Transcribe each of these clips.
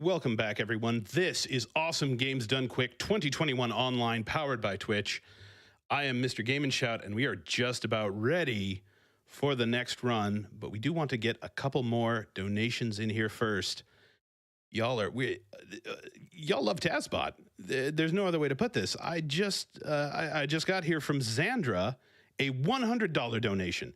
Welcome back, everyone. This is Awesome Games Done Quick 2021 Online, powered by Twitch. I am Mr. Game and Shout, and we are just about ready for the next run, but we do want to get a couple more donations in here first. Y'all love TazBot. There's no other way to put this. I just got here from Xandra, a $100 donation.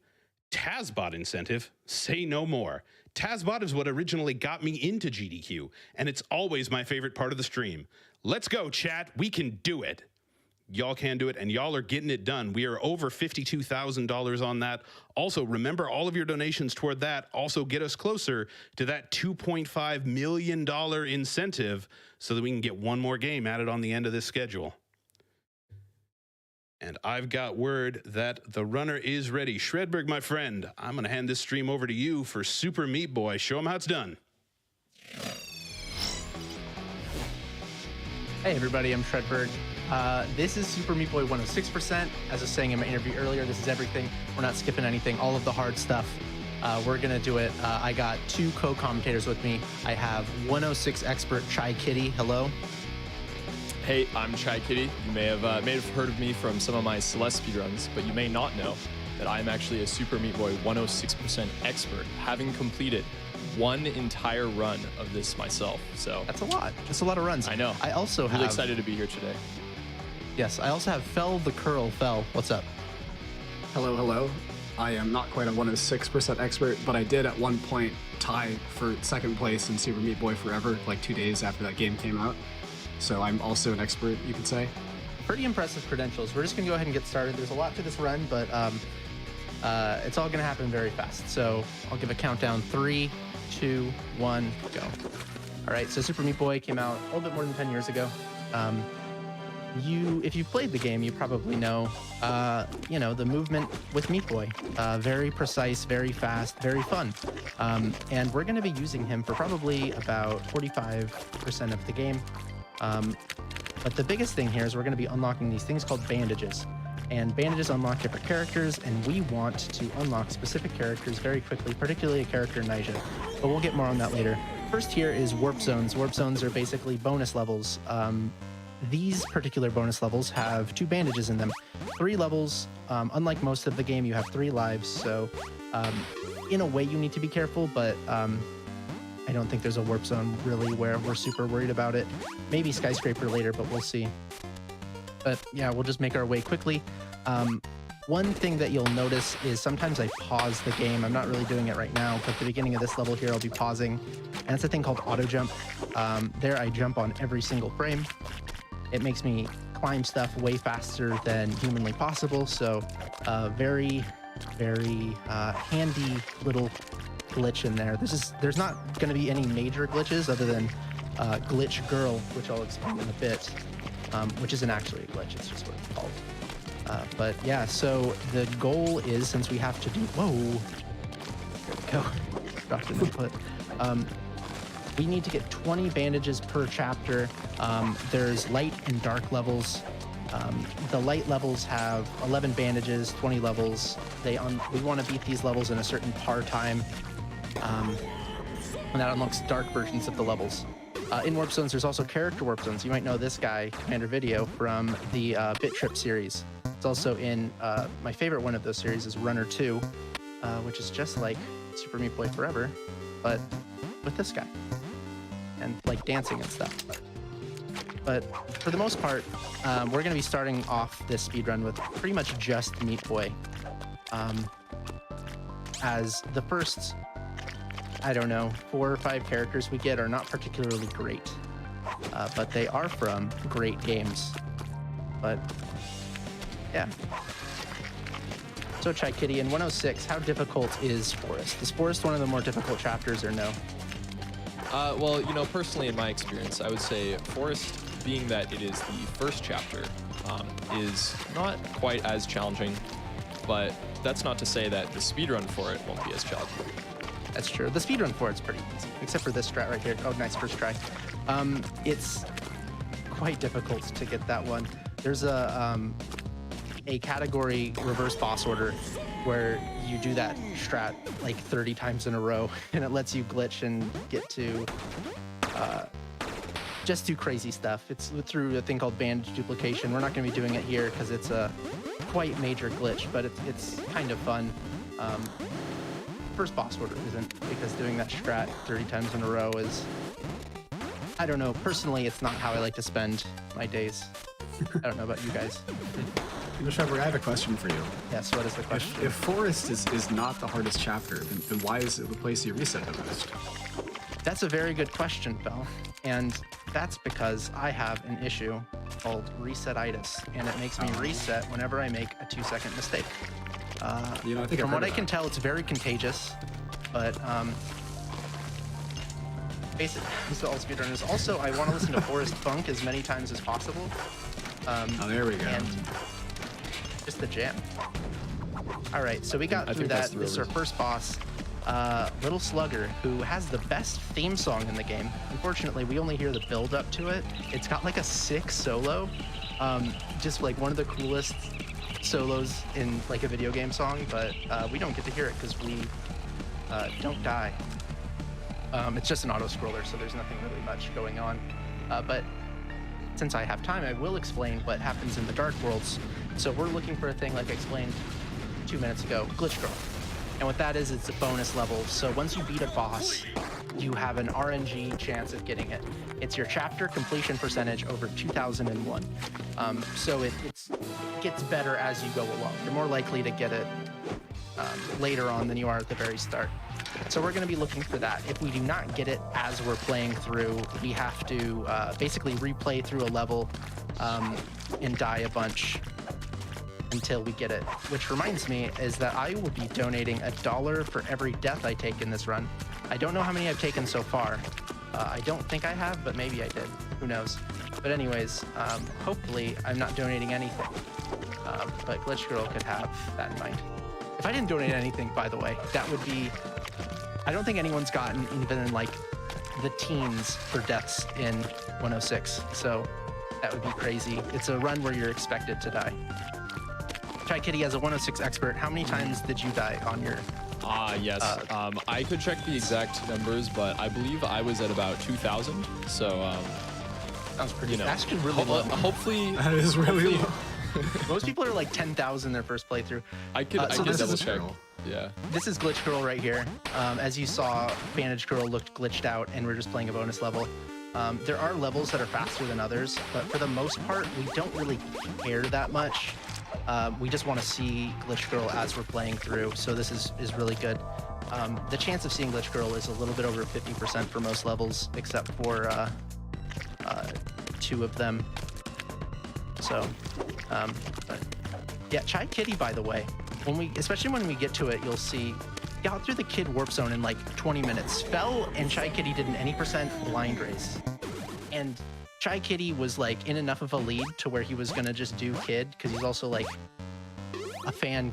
TazBot incentive, say no more. TazBot is what originally got me into GDQ, and it's always my favorite part of the stream. Let's go, chat. We can do it. Y'all can do it, and y'all are getting it done. We are over $52,000 on that. Also, remember, all of your donations toward that also get us closer to that $2.5 million incentive so that we can get one more game added on the end of this schedule. And I've got word that the runner is ready. Shredberg, my friend, I'm going to hand this stream over to you for Super Meat Boy. Show him how it's done. Hey, everybody, I'm Shredberg. This is Super Meat Boy 106%. As I was saying in my interview earlier, this is everything. We're not skipping anything, all of the hard stuff. We're going to do it. I got two co-commentators with me. I have 106 expert Chai Kitty. Hello. Hey, I'm Chai Kitty. You may have heard of me from some of my Celeste speedruns, but you may not know that I'm actually a Super Meat Boy 106% expert, having completed one entire run of this myself. So that's a lot. That's a lot of runs. I know. I also really excited to be here today. Yes, I also have Fell the Curl. Fell, what's up? Hello, hello. I am not quite a 106% expert, but I did at one point tie for second place in Super Meat Boy Forever, like 2 days after that game came out. So I'm also an expert, you could say. Pretty impressive credentials. We're just gonna go ahead and get started. There's a lot to this run, but it's all gonna happen very fast. So I'll give a countdown. 3, 2, 1, go. All right, so Super Meat Boy came out a little bit more than 10 years ago. If you've played the game, you probably know, the movement with Meat Boy. Very precise, very fast, very fun. And we're gonna be using him for probably about 45% of the game. But the biggest thing here is we're going to be unlocking these things called bandages, and bandages unlock different characters, and we want to unlock specific characters very quickly, particularly a character Nyjah, but we'll get more on that later. First here is warp zones. Warp zones are basically bonus levels. These particular bonus levels have 2 bandages in them. 3 levels. Unlike most of the game, you have 3 lives, so in a way you need to be careful, but I don't think there's a warp zone really where we're super worried about it. Maybe skyscraper later, but we'll see. But yeah, we'll just make our way quickly. One thing that you'll notice is sometimes I pause the game. I'm not really doing it right now, but at the beginning of this level here, I'll be pausing. And it's a thing called auto jump. There I jump on every single frame. It makes me climb stuff way faster than humanly possible. So very, very handy little glitch in there. There's not going to be any major glitches other than glitch girl, which I'll explain in a bit, which isn't actually a glitch, it's just what it's called. But yeah, so the goal is, since we have to do, whoa, there we go, dropped an input. We need to get 20 bandages per chapter. There's light and dark levels. The light levels have 11 bandages, 20 levels. We want to beat these levels in a certain par time. And that unlocks dark versions of the levels. In warp zones, there's also character warp zones. You might know this guy, Commander Video, from the Bit Trip series. It's also in my favorite one of those series is Runner 2, which is just like Super Meat Boy Forever, but with this guy. And like dancing and stuff. But for the most part, we're going to be starting off this speedrun with pretty much just Meat Boy. As the first, I don't know, 4 or 5 characters we get are not particularly great, but they are from great games. But yeah. So Chai Kitty, in 106, how difficult is Forest? Is Forest one of the more difficult chapters or no? Well, personally in my experience, I would say Forest, being that it is the first chapter, is not quite as challenging, but that's not to say that the speedrun for it won't be as challenging. That's true. The speedrun for it's pretty easy, except for this strat right here. Oh, nice first try. It's quite difficult to get that one. There's a category reverse boss order where you do that strat like 30 times in a row, and it lets you glitch and get to just do crazy stuff. It's through a thing called bandage duplication. We're not going to be doing it here because it's a quite major glitch, but it's kind of fun. First boss order isn't, because doing that strat 30 times in a row is, I don't know, personally it's not how I like to spend my days. I don't know about you guys. Trevor, I have a question for you. Yes, what is the question? If Forest is not the hardest chapter, then why is it the place you reset the most? That's a very good question, Bell. And that's because I have an issue called resetitis, and it makes me reset whenever I make a 2-second mistake. I think from what I can tell, it's very contagious, but basically, so all speedrunners. Also, I want to listen to Forest Funk as many times as possible. Oh, there we go. And just the jam. All right, so we got through that. This is our first boss, Little Slugger, who has the best theme song in the game. Unfortunately, we only hear the build up to it. It's got like a sick solo, just like one of the coolest solos in like a video game song, but we don't get to hear it because we don't die. It's just an auto scroller, so there's nothing really much going on. But since I have time, I will explain what happens in the Dark Worlds. So we're looking for a thing like I explained 2 minutes ago, Glitch Girl. And what that is, it's a bonus level. So once you beat a boss, you have an RNG chance of getting it. It's your chapter completion percentage over 2001. So it gets better as you go along. You're more likely to get it later on than you are at the very start. So we're going to be looking for that. If we do not get it as we're playing through, we have to basically replay through a level and die a bunch until we get it. Which reminds me is that I will be donating $1 for every death I take in this run. I don't know how many I've taken so far. I don't think I have, but maybe I did. Who knows? But anyways, hopefully I'm not donating anything. But Glitch Girl could have that in mind. If I didn't donate anything, by the way, that would be... I don't think anyone's gotten even in like the teens for deaths in 106. So that would be crazy. It's a run where you're expected to die. Chai Kitty, as a 106 expert, how many times did you die on your... Yes. I could check the exact numbers, but I believe I was at about 2,000. So, sounds pretty, that's actually really low. Hopefully... That is really low. Most people are like 10,000 their first playthrough. I could double check. Yeah. This is Glitch Girl right here. As you saw, Bandage Girl looked glitched out, and we're just playing a bonus level. There are levels that are faster than others, but for the most part, we don't really care that much. We just want to see Glitch Girl as we're playing through, so this is really good. The chance of seeing Glitch Girl is a little bit over 50% for most levels, except for 2 of them. So, but yeah, Chai Kitty, by the way, especially when we get to it, you'll see, got through the kid warp zone in like 20 minutes. Fell and Chai Kitty did an 80% blind race. And Chai Kitty was like in enough of a lead to where he was gonna just do kid, because he's also like a fan.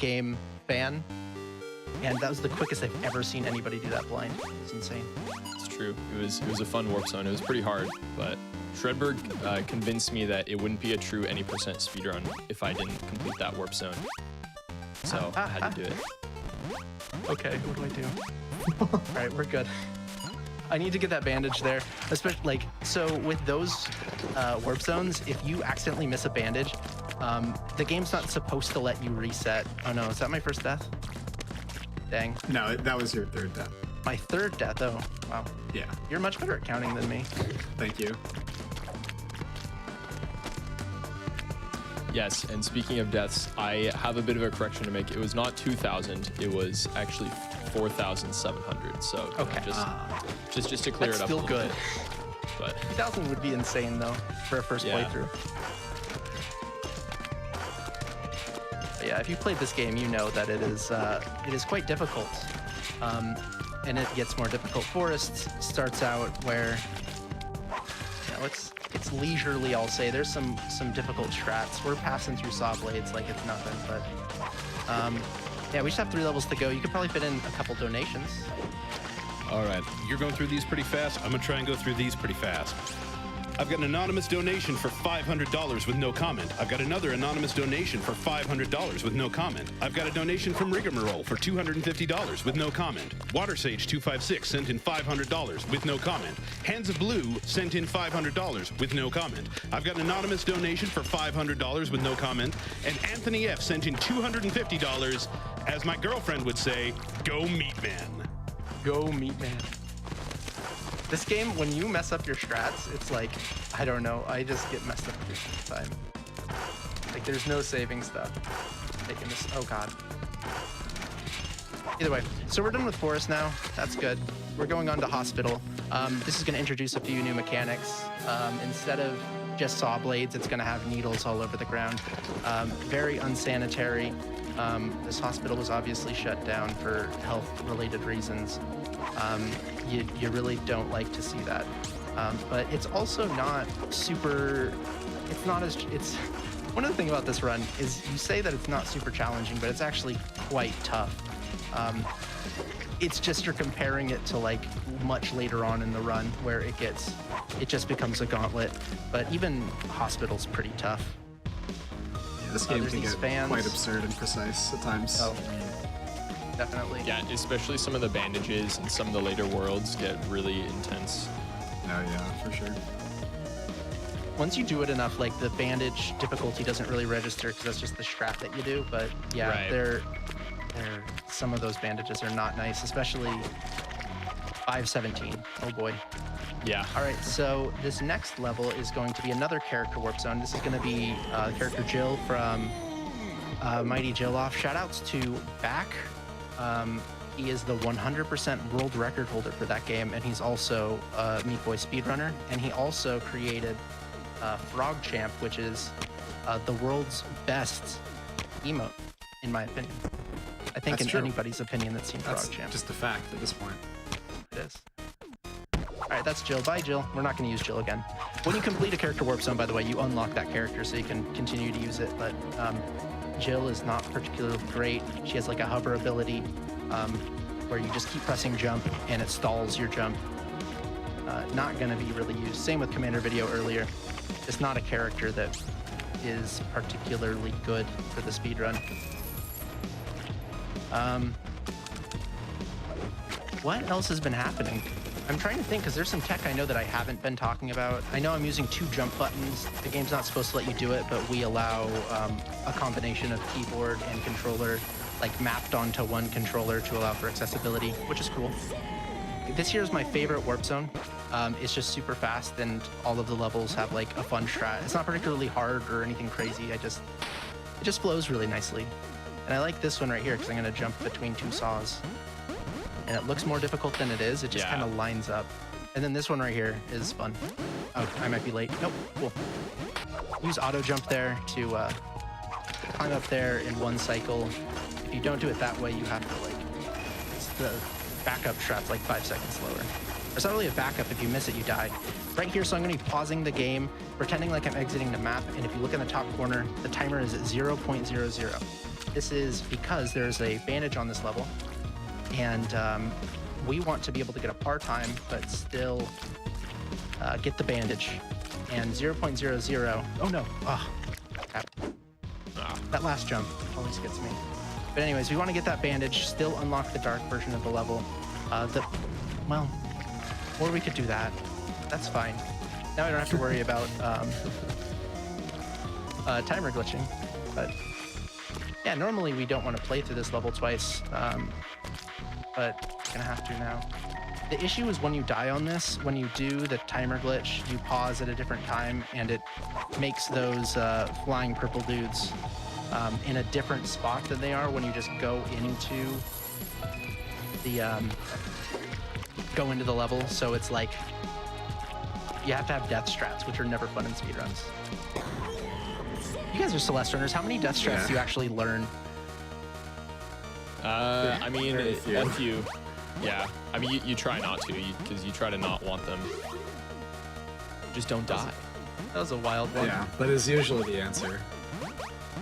And that was the quickest I've ever seen anybody do that blind. It's insane. It's true. It was a fun warp zone. It was pretty hard, but Shredberg convinced me that it wouldn't be a true any % speedrun if I didn't complete that warp zone. So I had to do it. Okay, what do I do? All right, we're good. I need to get that bandage there, especially like, so with those warp zones, if you accidentally miss a bandage, the game's not supposed to let you reset. Oh no, is that my first death? Dang. No, that was your 3rd death. My 3rd death, oh, wow. Yeah. You're much better at counting than me. Thank you. Yes, and speaking of deaths, I have a bit of a correction to make. It was not 2,000, it was actually 4,700. So okay. just to clear it up. Still a good. Bit. But 2,000 would be insane though for a first playthrough. But yeah, if you played this game, you know that it is quite difficult, and it gets more difficult. Forest starts out where, you know, it's leisurely, I'll say. There's some difficult strats. We're passing through saw blades like it's nothing, but yeah, we just have 3 levels to go. You could probably fit in a couple donations. All right, you're going through these pretty fast. I'm gonna try and go through these pretty fast. I've got an anonymous donation for $500 with no comment. I've got another anonymous donation for $500 with no comment. I've got a donation from Rigmarole for $250 with no comment. WaterSage256 sent in $500 with no comment. Hands of Blue sent in $500 with no comment. I've got an anonymous donation for $500 with no comment. And Anthony F sent in $250. As my girlfriend would say, go meat man. Go meat man. This game, when you mess up your strats, it's like, I don't know, I just get messed up every single time. Like, there's no saving stuff. Taking this, oh god. Either way, so we're done with Forest now. That's good. We're going on to Hospital. This is going to introduce a few new mechanics. Instead of just saw blades, it's going to have needles all over the ground. Very unsanitary. This hospital was obviously shut down for health-related reasons. You really don't like to see that. But it's also not super, it's not as, it's, one of the things about this run is you say that it's not super challenging, but it's actually quite tough. It's just you're comparing it to like much later on in the run where it just becomes a gauntlet. But even Hospital's pretty tough. Yeah, this game can get quite absurd and precise at times. Oh, definitely. Yeah, especially some of the bandages and some of the later worlds get really intense. Oh yeah, for sure. Once you do it enough, like the bandage difficulty doesn't really register because that's just the strat that you do. But yeah, Right. some of those bandages are not nice, especially 517. Oh boy. Yeah. All right, so this next level is going to be another character warp zone. This is going to be character Jill from Mighty Jill-Off. Shoutouts to Back. He is the 100% world record holder for that game, and he's also a Meat Boy speedrunner. And he also created Frog Champ, which is the world's best emote, in my opinion. I think That's in true. anybody's opinion that's seen That's Frog Champ. just a fact at this point. It is. All right, that's Jill. Bye, Jill. We're not going to use Jill again. When you complete a character warp zone, by the way, you unlock that character so you can continue to use it. But Jill is not particularly great. She has like a hover ability where you just keep pressing jump and it stalls your jump. Not going to be really used. Same with Commander Video earlier. It's not a character that is particularly good for the speedrun. What else has been happening? I'm trying to think because there's some tech I know that I haven't been talking about. I know I'm using 2 jump buttons. The game's not supposed to let you do it, but we allow a combination of keyboard and controller like mapped onto one controller to allow for accessibility, which is cool. This here is my favorite warp zone. It's just super fast and all of the levels have like a fun strat. It's not particularly hard or anything crazy. It just flows really nicely. And I like this one right here because I'm going to jump between 2 saws. And it looks more difficult than it is. It just kind of lines up. And then this one right here is fun. Oh, I might be late. Nope, cool. Use auto jump there to climb up there in 1 cycle. If you don't do it that way, you have to like, the backup strat's like 5 seconds slower. It's not really a backup. If you miss it, you die. Right here, so I'm going to be pausing the game, pretending like I'm exiting the map. And if you look in the top corner, the timer is at 0.00. This is because there's a bandage on this level. And we want to be able to get a par time, but still get the bandage. And 0.00, oh no, crap. That last jump always gets me. But anyways, we want to get that bandage, still unlock the dark version of the level. Well, or we could do that. That's fine. Now I don't have to worry about timer glitching. But yeah, normally we don't want to play through this level twice. But I'm gonna have to now. The issue is when you die on this, when you do the timer glitch, you pause at a different time and it makes those flying purple dudes in a different spot than they are when you just go into the level. So it's like you have to have death strats, which are never fun in speedruns. You guys are Celeste runners. How many death strats do you actually learn? I mean, a few. Yeah. I mean, you try not to, because you try to not want them. Just don't die. That was a wild one. Yeah, that is usually the answer.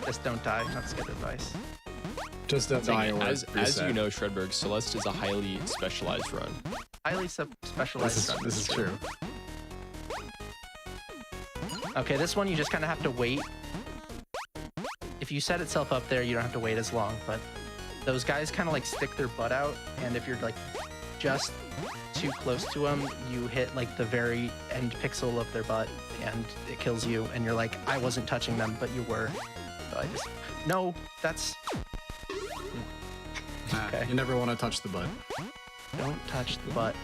Just don't die. That's good advice. Just don't die or As reset. you know, Shredberg, Celeste is a highly specialized run. Highly specialized. This is true. Okay, this one you just kind of have to wait. If you set itself up there, you don't have to wait as long, but those guys kind of like stick their butt out, and if you're like just too close to them, you hit like the very end pixel of their butt and it kills you, and you're like, I wasn't touching them, but you were. So I just, no, that's... Okay. You never want to touch the butt. Don't touch the butt.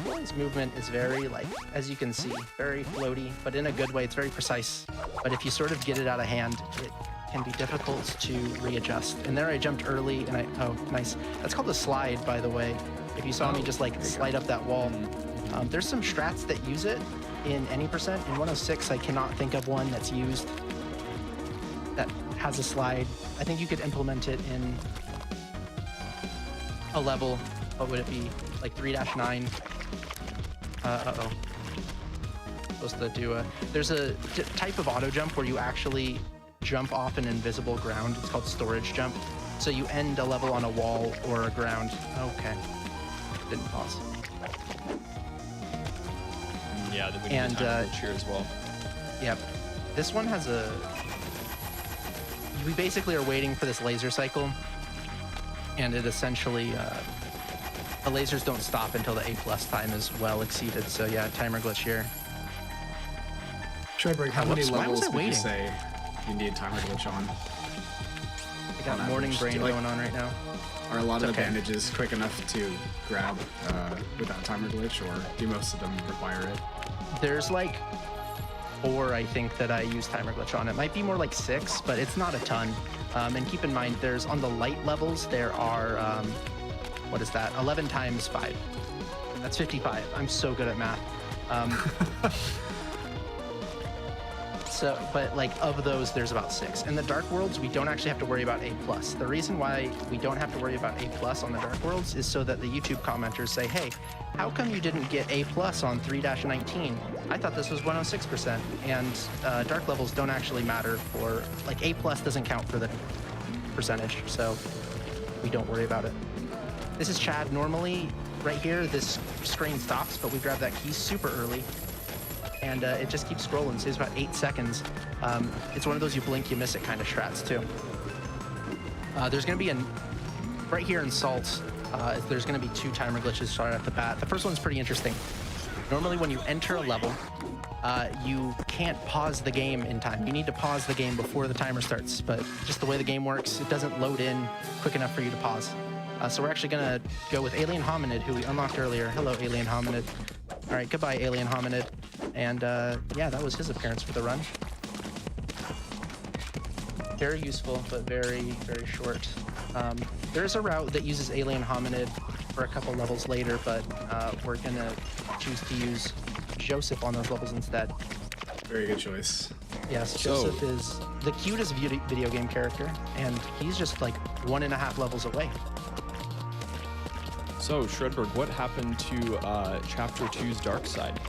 Meat movement is very, like, as you can see, very floaty, but in a good way. It's very precise. But if you sort of get it out of hand, it can be difficult to readjust. And there I jumped early, and oh, nice. That's called a slide, by the way. If you saw me just, like, slide up that wall. There's some strats that use it in any percent. In 106, I cannot think of one that's used that has a slide. I think you could implement it in a level. What would it be? Like 3-9. Uh-oh. Supposed to do a... There's a type of auto jump where you actually jump off an invisible ground. It's called storage jump. So you end a level on a wall or a ground. Okay. Didn't pause. Yeah, then we need to cheer as well. Yep. This one has a... We basically are waiting for this laser cycle, and it essentially... the lasers don't stop until the A+ time is well exceeded. So yeah, timer glitch here. Shredberg, how many Why was levels I would you waiting? say you need timer glitch on? I got On morning average, brain like- going on right now. Are a lot of It's the okay. bandages quick enough to grab without timer glitch, or do most of them require it? There's like 4, I think, that I use timer glitch on. It might be more like 6, but it's not a ton. And keep in mind, there's on the light levels, there are, what is that? 11 times 5. That's 55. I'm so good at math. So, but like of those, there's about 6. In the Dark Worlds, we don't actually have to worry about A+. The reason why we don't have to worry about A+ on the Dark Worlds is so that the YouTube commenters say, hey, how come you didn't get A+ on 3-19? I thought this was 106%. And Dark levels don't actually matter for, like A+ doesn't count for the percentage, so we don't worry about it. This is Chad. Normally, right here, this screen stops, but we grab that key super early. And it just keeps scrolling. Saves about 8 seconds. It's one of those you blink, you miss it kind of strats too. There's going to be right here in Salt, there's going to be 2 timer glitches right off the bat. The first one's pretty interesting. Normally when you enter a level, you can't pause the game in time. You need to pause the game before the timer starts, but just the way the game works, it doesn't load in quick enough for you to pause. So we're actually going to go with Alien Hominid, who we unlocked earlier. Hello, Alien Hominid. All right, goodbye, Alien Hominid. And yeah, that was his appearance for the run. Very useful, but very, very short. There's a route that uses Alien Hominid for a couple levels later, but we're going to choose to use Joseph on those levels instead. Very good choice. Yes, Joseph is the cutest video game character, and he's just like 1.5 levels away. So, Shredberg, what happened to Chapter 2's Dark Side?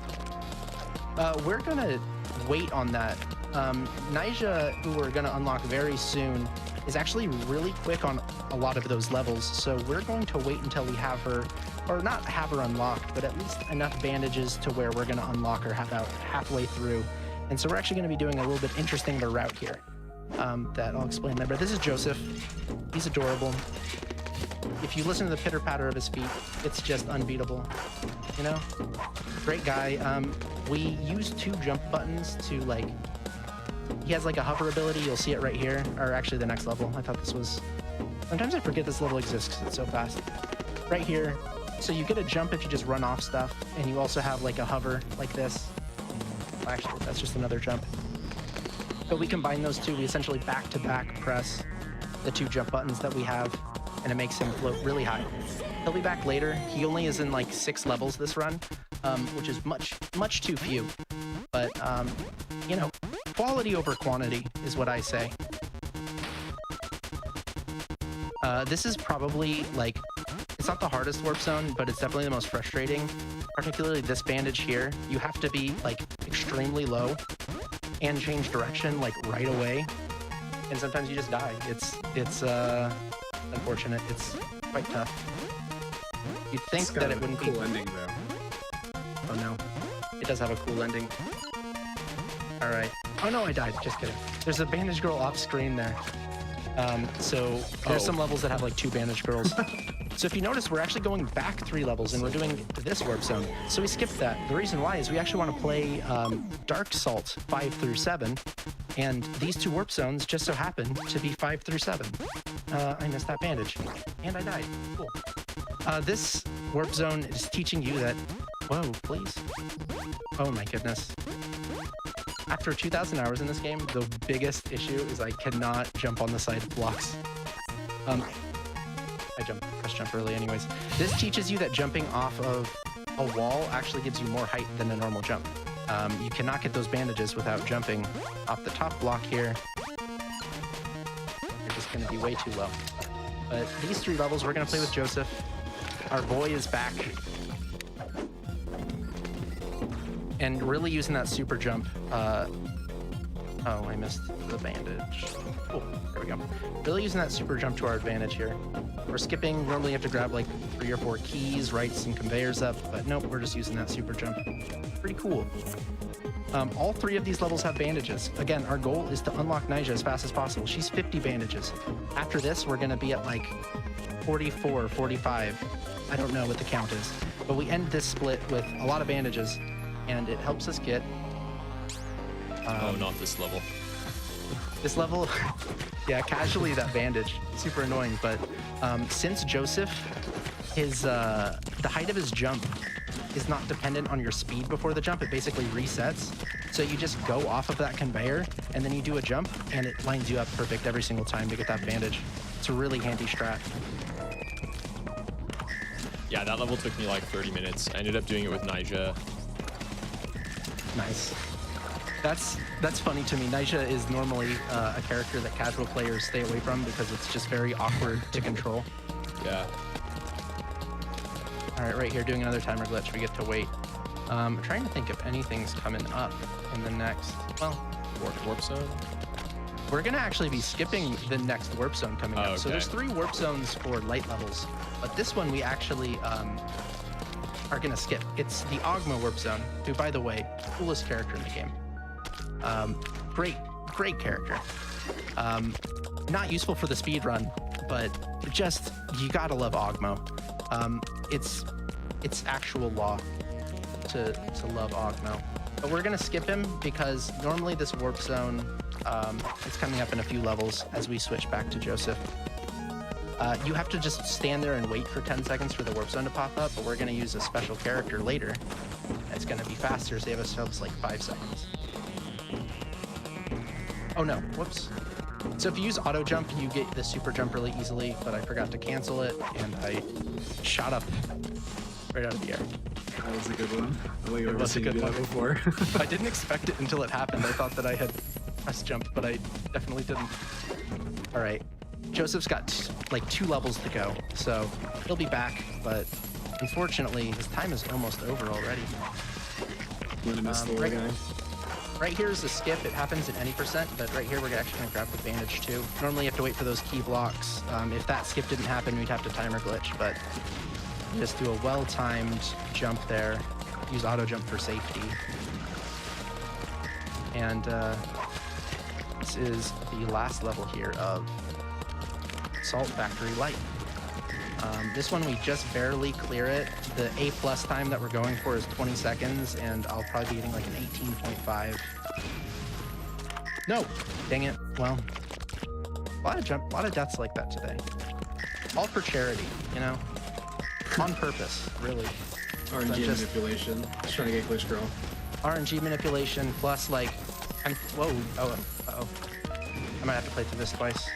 We're gonna wait on that. Nyjah, who we're gonna unlock very soon, is actually really quick on a lot of those levels, so we're going to wait until we have her, or not have her unlocked, but at least enough bandages to where we're gonna unlock her about halfway through. And so we're actually gonna be doing a little bit interesting of a route here that I'll explain later. But this is Joseph. He's adorable. If you listen to the pitter-patter of his feet, it's just unbeatable, you know? Great guy. We use 2 jump buttons to, like, he has like a hover ability. You'll see it right here, or actually the next level. I thought this was, sometimes I forget this level exists because it's so fast. Right here. So you get a jump if you just run off stuff, and you also have like a hover like this. Actually, that's just another jump. But we combine those 2. We essentially back-to-back press the 2 jump buttons that we have, and it makes him float really high. He'll be back later. He only is in like 6 levels this run, which is much too few. But, you know, quality over quantity is what I say. This is probably like, it's not the hardest warp zone, but it's definitely the most frustrating. Particularly this bandage here. You have to be like extremely low and change direction like right away. And sometimes you just die. It's unfortunate. It's quite tough. You'd think It's got that a it wouldn't cool be. ending though. Oh no. It does have a cool ending. All right. Oh no, I died. Just kidding. There's a bandage girl off screen there. So there's some levels that have like 2 bandage girls. So if you notice, we're actually going back 3 levels and we're doing this warp zone. So we skipped that. The reason why is we actually want to play Dark Salt 5 through 7. And these 2 warp zones just so happen to be 5 through 7. I missed that bandage. And I died. Cool. This warp zone is teaching you that... Whoa, please. Oh my goodness. After 2,000 hours in this game, the biggest issue is I cannot jump on the side of blocks. I press jump early anyways. This teaches you that jumping off of a wall actually gives you more height than a normal jump. You cannot get those bandages without jumping off the top block here. You're just going to be way too low. But these 3 levels, we're going to play with Joseph. Our boy is back. And really using that super jump. Oh, I missed the bandage. Oh, there we go. Really using that super jump to our advantage here. We're skipping. Normally you have to grab like 3 or 4 keys, right some conveyors up, but nope, we're just using that super jump. Pretty cool. All 3 of these levels have bandages. Again, our goal is to unlock Nyjah as fast as possible. She's 50 bandages. After this, we're gonna be at like 44, 45. I don't know what the count is, but we end this split with a lot of bandages. And it helps us get... oh, not this level. This level, yeah, casually that bandage, super annoying. But since Joseph, the height of his jump is not dependent on your speed before the jump. It basically resets. So you just go off of that conveyor and then you do a jump and it lines you up perfect every single time to get that bandage. It's a really handy strat. Yeah, that level took me like 30 minutes. I ended up doing it with Nyjah. Nice. That's funny to me. Nyjah is normally a character that casual players stay away from because it's just very awkward to control. Yeah. All right, right here, doing another timer glitch. We get to wait. I'm trying to think if anything's coming up in the next, well, Warp zone? we're gonna actually be skipping the next warp zone coming up. So okay. there's 3 warp zones for light levels, but this one we actually are gonna skip. It's the Ogma warp zone, who, by the way, coolest character in the game. Great character. Not useful for the speed run, but just, you gotta love Ogmo. It's actual law to love Ogmo. But we're gonna skip him because normally this warp zone is coming up in a few levels as we switch back to Joseph. You have to just stand there and wait for 10 seconds for the warp zone to pop up, but we're gonna use a special character later. It's gonna be faster, save ourselves like 5 seconds. Oh no, whoops. So if you use auto jump, you get the super jump really easily, but I forgot to cancel it and I shot up right out of the air. That was a good one. It was a good one. Before. I didn't expect it until it happened. I thought that I had press jump, but I definitely didn't. All right. Joseph's got like 2 levels to go, so he'll be back, but unfortunately, his time is almost over already. I'm gonna miss the little guy. Right here is the skip. It happens at any %, but right here we're actually going to grab the bandage too. Normally you have to wait for those key blocks. If that skip didn't happen, we'd have to timer glitch, but just do a well-timed jump there. Use auto jump for safety. And this is the last level here of Salt Factory Light. This one we just barely clear it. The A+ time that we're going for is 20 seconds, and I'll probably be getting like an 18.5. No, dang it. Well, a lot of deaths like that today. All for charity, you know, on purpose, really. RNG manipulation. Just trying to get glitch girl. RNG manipulation plus like, whoa, uh-oh. I might have to play through this twice.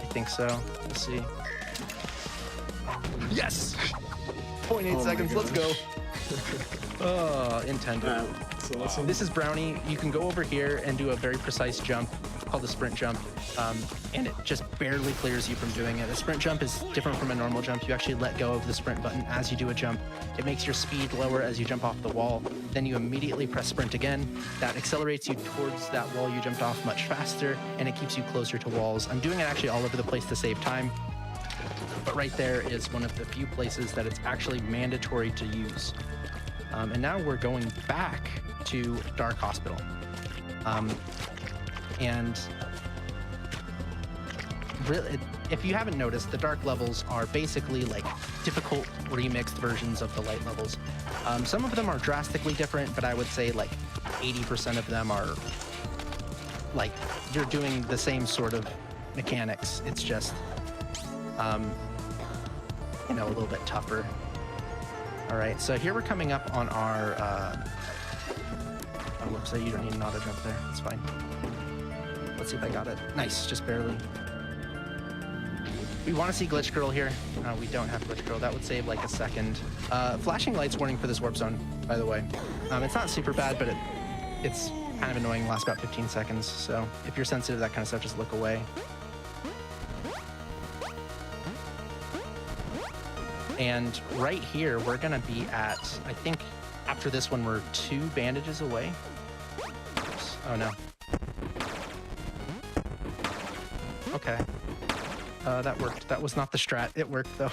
I think so. Let's see. Yes! 0.8 seconds, let's go. Oh, intended. So This is Brownie. You can go over here and do a very precise jump called the sprint jump, and it just barely clears you from doing it. A sprint jump is different from a normal jump. You actually let go of the sprint button as you do a jump. It makes your speed lower as you jump off the wall. Then you immediately press sprint again. That accelerates you towards that wall you jumped off much faster, and it keeps you closer to walls. I'm doing it actually all over the place to save time, but right there is one of the few places that it's actually mandatory to use. And now we're going back to Dark Hospital. And really, if you haven't noticed, the dark levels are basically like difficult remixed versions of the light levels. Some of them are drastically different, but I would say like 80% of them are like you're doing the same sort of mechanics. It's just, you know, a little bit tougher. All right, so here we're coming up on our, oh, whoops, you don't need an auto jump there. It's fine. Let's see if I got it. Nice, just barely. We want to see Glitch Girl here. No, we don't have Glitch Girl. That would save like a second. Flashing lights warning for this warp zone, by the way. It's not super bad, but it's kind of annoying. Lasts about 15 seconds. So if you're sensitive to that kind of stuff, just look away. And right here, we're gonna be at, I think after this one, we're 2 bandages away. Oops. Oh no. Okay. That worked. That was not the strat. It worked though.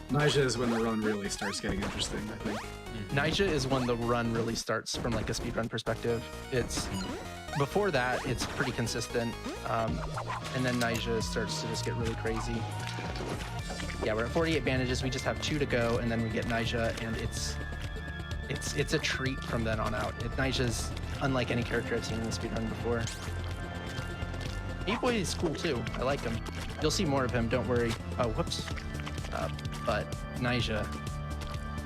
Naija is when the run really starts getting interesting, I think. Naija is when the run really starts from like a speedrun perspective. It's before that, it's pretty consistent. And then Naija starts to just get really crazy. Yeah, we're at 48 bandages. We just have 2 to go, and then we get Naija, and it's a treat from then on out. Naija's unlike any character I've seen in the speedrun before. Meat Boy is cool too. I like him. You'll see more of him, don't worry. Oh, whoops. But Naija,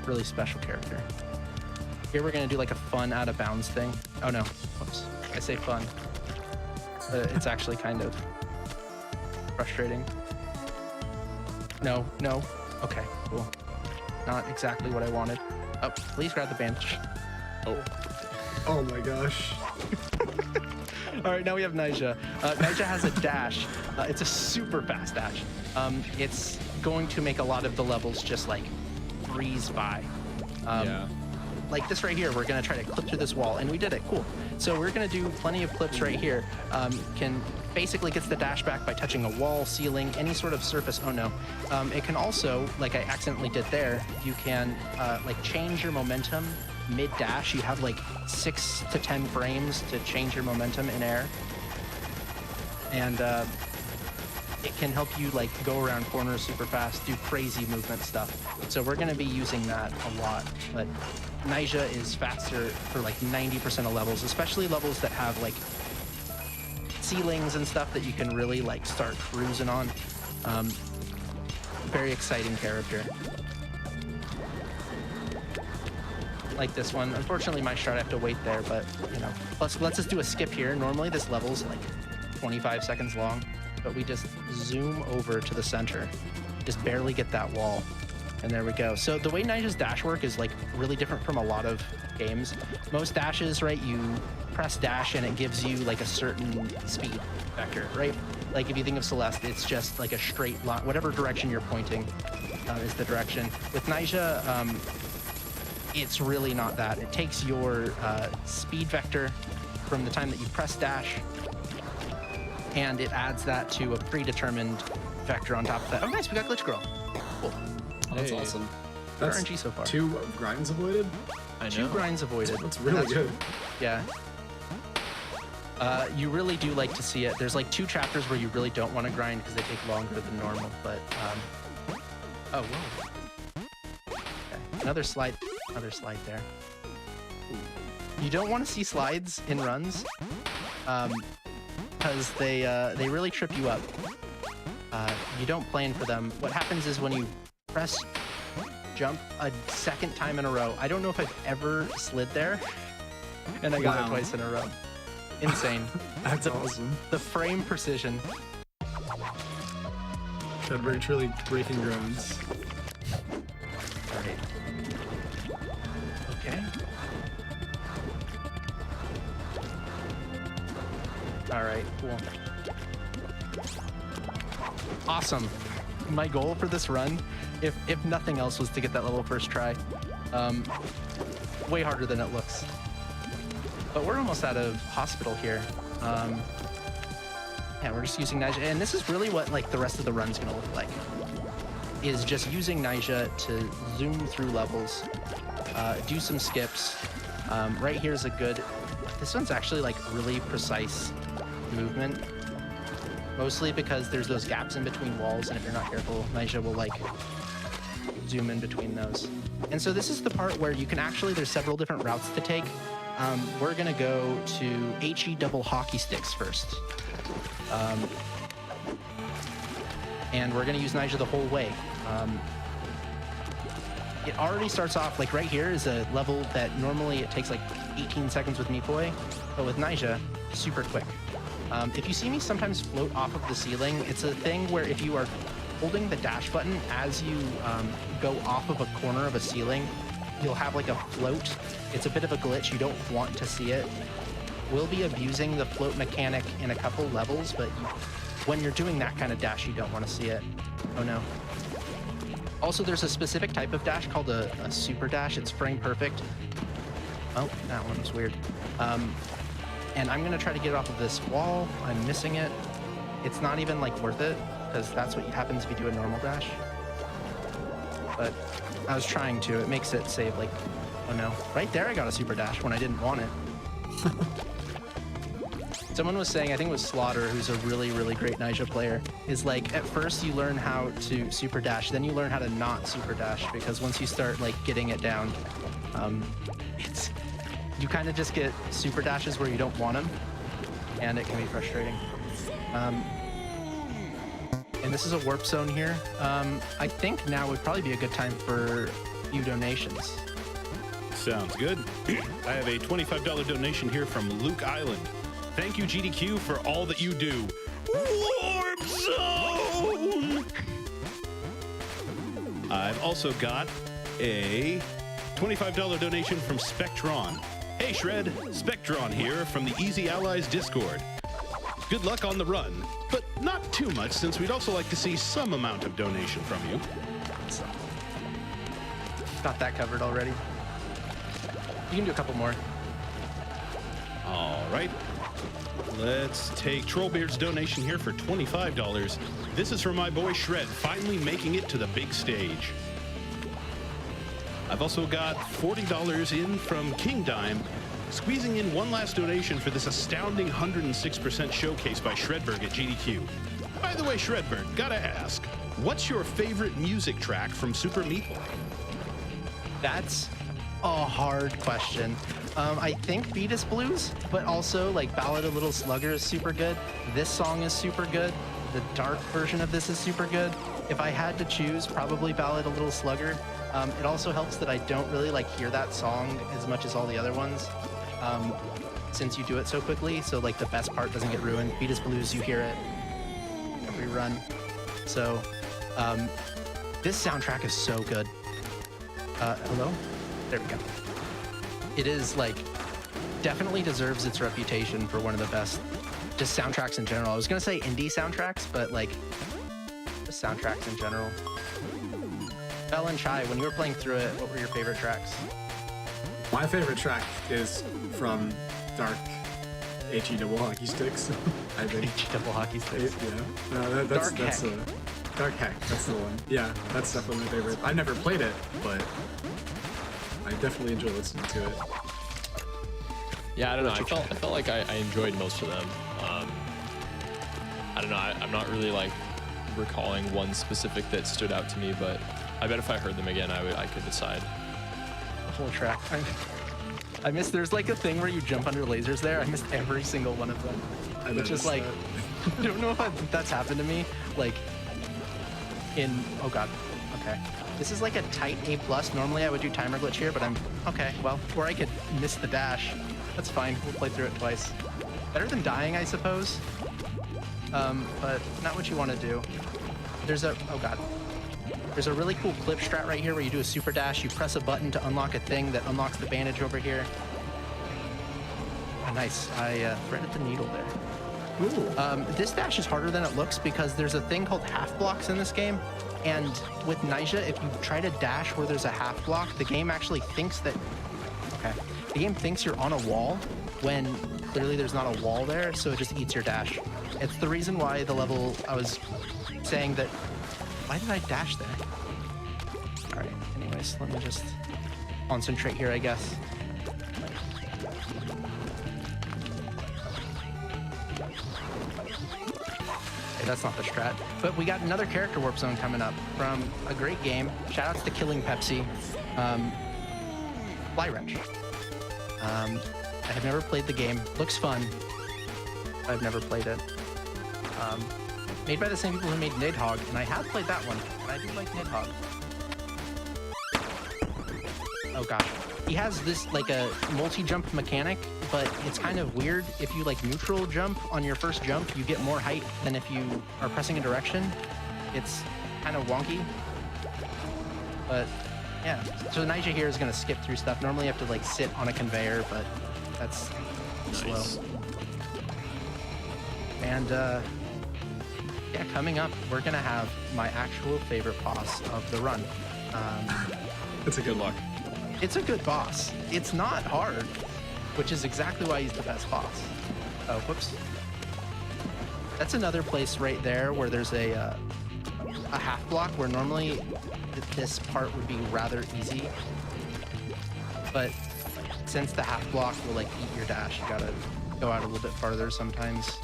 really special character. Here we're gonna do like a fun out of bounds thing. Oh no, whoops. I say fun. But it's actually kind of frustrating. No. Okay, cool. Not exactly what I wanted. Oh, please grab the bandage. Oh my gosh. All right, now we have Naija. Naija has a dash. It's a super fast dash. It's going to make a lot of the levels just like breeze by. Yeah. Like this right here, we're gonna try to clip through this wall, and we did it, cool. So we're gonna do plenty of clips right here. Can basically gets the dash back by touching a wall, ceiling, any sort of surface. Oh no. It can also, like I accidentally did there, you can like change your momentum mid-dash. You have like 6 to 10 frames to change your momentum in air. And it can help you like go around corners super fast, do crazy movement stuff. So we're gonna be using that a lot, but Naija is faster for like 90% of levels, especially levels that have like ceilings and stuff that you can really like start cruising on. Very exciting character. Like this one. Unfortunately, my strat I have to wait there, but you know. Let's just do a skip here. Normally this level's like 25 seconds long, but we just zoom over to the center, just barely get that wall, and there we go. So the way Naija's dash work is like really different from a lot of games. Most dashes, right, you press dash and it gives you like a certain speed vector, right? Like if you think of Celeste, it's just like a straight line, whatever direction you're pointing is the direction. With Naija, it's really not that. It takes your speed vector from the time that you press dash, and it adds that to a predetermined vector on top of that. Oh, nice, we got Glitch Girl. Cool. Oh, that's Hey. awesome. Good That's RNG so far. 2 grinds avoided? I know. 2 grinds avoided. That's really good. Yeah. You really do like to see it. There's like 2 chapters where you really don't want to grind because they take longer than normal, but oh, whoa. Okay. Another slide there. You don't want to see slides in runs because they really trip you up. You don't plan for them. What happens is when you press jump a second time in a row, I don't know if I've ever slid there, and I got it Wow. twice in a row. Insane. That's awesome. The frame precision. Bedbird truly breaking grounds. All right. Okay. All right, cool. Awesome. My goal for this run, if nothing else, was to get that level first try. Way harder than it looks. But we're almost out of hospital here. Yeah, we're just using Naija, and this is really what like the rest of the run's gonna look like. is just using Nyjah to zoom through levels, do some skips. Right here is a good, this one's actually like really precise movement, mostly because there's those gaps in between walls, and if you're not careful, Nyjah will like zoom in between those. And so this is the part where you can actually, there's several different routes to take. We're gonna go to HE double hockey sticks first. And we're gonna use Nyjah the whole way. It already starts off, like right here is a level that normally it takes like 18 seconds with Meat Boy, but with Nyjah, super quick. If you see me sometimes float off of the ceiling, it's a thing where if you are holding the dash button as you go off of a corner of a ceiling, you'll have like a float. It's a bit of a glitch. You don't want to see it. We'll be abusing the float mechanic in a couple levels, but when you're doing that kind of dash, you don't want to see it. Oh no. Also, there's a specific type of dash called a super dash. It's frame perfect. Oh, that one was weird. And I'm gonna try to get off of this wall. I'm missing it. It's not even like worth it, because that's what happens if you do a normal dash. But I was trying to. It makes it save like, oh no. Right there I got a super dash when I didn't want it. Someone was saying, I think it was Slaughter, who's a really, really great Nyjah player, is like, at first you learn how to super dash, then you learn how to not super dash, because once you start like getting it down, you kind of just get super dashes where you don't want them, and it can be frustrating. And this is a warp zone here. I think now would probably be a good time for a few donations. Sounds good. I have a $25 donation here from Luke Island. Thank you, GDQ, for all that you do. Warp Zone! I've also got a $25 donation from Spectron. Hey, Shred, Spectron here from the Easy Allies Discord. Good luck on the run, but not too much, since we'd also like to see some amount of donation from you. Got that covered already. You can do a couple more. All right. Let's take Trollbeard's donation here for $25. This is from my boy Shred, finally making it to the big stage. I've also got $40 in from King Dime, squeezing in one last donation for this astounding 106% showcase by Shredberg at GDQ. By the way, Shredberg, gotta ask, what's your favorite music track from Super Meat Boy? That's a hard question. I think Beatus Blues, but also like Ballad of Little Slugger is super good. This song is super good. The dark version of this is super good. If I had to choose, probably Ballad of Little Slugger. It also helps that I don't really like hear that song as much as all the other ones, since you do it so quickly. So like the best part doesn't get ruined. Beatus Blues, you hear it every run. So this soundtrack is so good. Hello? There we go. It is like, definitely deserves its reputation for one of the best just soundtracks in general. I was gonna say indie soundtracks, but like just soundtracks in general. Bell and Chai, when you were playing through it, what were your favorite tracks? My favorite track is from Dark HE double hockey sticks. I think. HE double hockey sticks. Yeah. That's Dark Hack. That's the one. Yeah, that's definitely my favorite. I've never played it, but I definitely enjoy listening to it. Yeah, I don't know. I felt like I enjoyed most of them. I don't know. I'm not really like recalling one specific that stood out to me, but I bet if I heard them again, I could decide. The whole track. I missed. There's like a thing where you jump under lasers there. I missed every single one of them, which is like, I don't know if that's happened to me. Like oh god. Okay. This is like a tight A+. Normally I would do timer glitch here, but I'm okay. Well, or I could miss the dash. That's fine. We'll play through it twice. Better than dying, I suppose. But not what you want to do. There's a really cool clip strat right here where you do a super dash. You press a button to unlock a thing that unlocks the bandage over here. Oh, nice. I threaded the needle there. Ooh. This dash is harder than it looks because there's a thing called half blocks in this game. And with Nyjah, if you try to dash where there's a half block, the game actually thinks that, the game thinks you're on a wall when clearly there's not a wall there, so it just eats your dash. It's the reason why the level I was saying that Why did I dash there? All right, anyways, let me just concentrate here, I guess. Okay, that's not the strat. But we got another character warp zone coming up from a great game. Shoutouts to Killing Pepsi. Fly Wrench. I have never played the game. Looks fun. I've never played it. Made by the same people who made Nidhogg, and I have played that one, and I do like Nidhogg. Oh gosh. He has this like a multi-jump mechanic, but it's kind of weird. If you like neutral jump on your first jump, you get more height than if you are pressing a direction. It's kind of wonky. But yeah, so Nija here is gonna skip through stuff. Normally you have to like sit on a conveyor, but that's slow. And yeah, coming up, we're gonna have my actual favorite boss of the run. It's a good luck. It's a good boss. It's not hard, which is exactly why he's the best boss. Oh, whoops. That's another place right there where there's a half block where normally this part would be rather easy. But since the half block will like eat your dash, you gotta go out a little bit farther sometimes.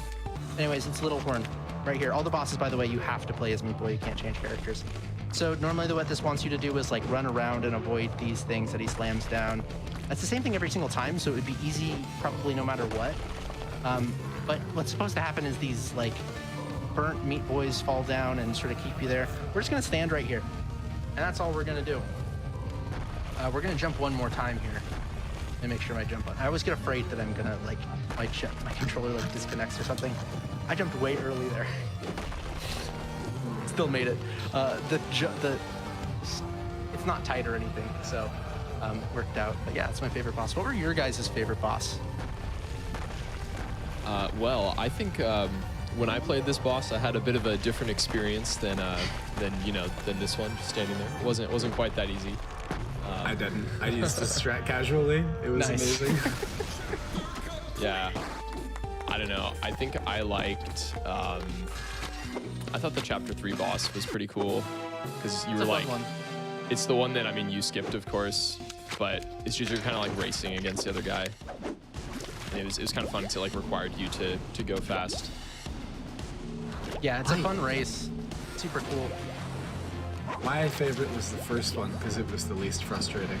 Anyways, it's Little Horn right here. All the bosses, by the way, you have to play as Meat Boy. You can't change characters. So normally what this wants you to do is like run around and avoid these things that he slams down. That's the same thing every single time, so it would be easy probably no matter what. But what's supposed to happen is these like burnt Meat Boys fall down and sort of keep you there. We're just gonna stand right here. And that's all we're gonna do. We're gonna jump one more time here and make sure I jump on. I always get afraid that I'm gonna like, my controller like disconnects or something. I jumped way early there. Still made it. It's not tight or anything, so worked out. But yeah, it's my favorite boss. What were your guys' favorite boss? Well, I think when I played this boss, I had a bit of a different experience than this one. Just standing there, it wasn't quite that easy. I didn't. I used the strat casually. It was Nice. amazing. Yeah, I don't know. I think I liked. I thought the chapter 3 boss was pretty cool because you were like, it's the one that, I mean, you skipped, of course, but it's just you're kind of like racing against the other guy. And it was kind of fun to like required you to go fast. Yeah, it's a fun race. Super cool. My favorite was the first one because it was the least frustrating.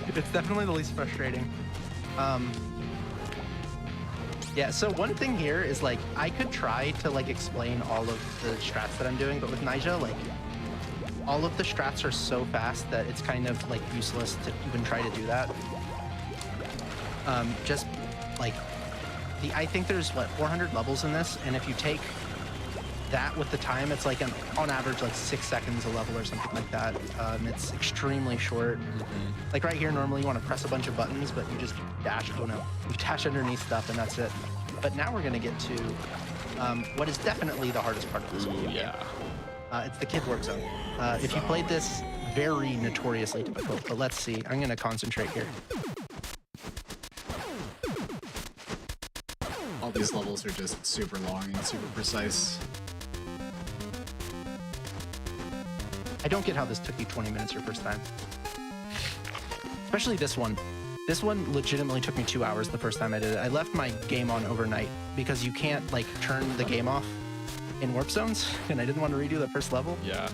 It's definitely the least frustrating. Yeah, so one thing here is like, I could try to like explain all of the strats that I'm doing, but with Nija, like, all of the strats are so fast that it's kind of like useless to even try to do that. Just like, I think there's what, 400 levels in this, and if you take that with the time, it's like on average like 6 seconds a level or something like that. It's extremely short. Like right here, normally you want to press a bunch of buttons, but you just dash. Oh no, you dash underneath stuff and that's it. But now we're gonna get to what is definitely the hardest part of this game. Yeah. It's the Kid Warp Zone. If you played this, very notoriously difficult, but let's see. I'm gonna concentrate here. All these levels are just super long and super precise. I don't get how this took you 20 minutes your first time. Especially this one. This one legitimately took me 2 hours the first time I did it. I left my game on overnight because you can't like turn the game off in warp zones, and I didn't want to redo the first level. Yeah.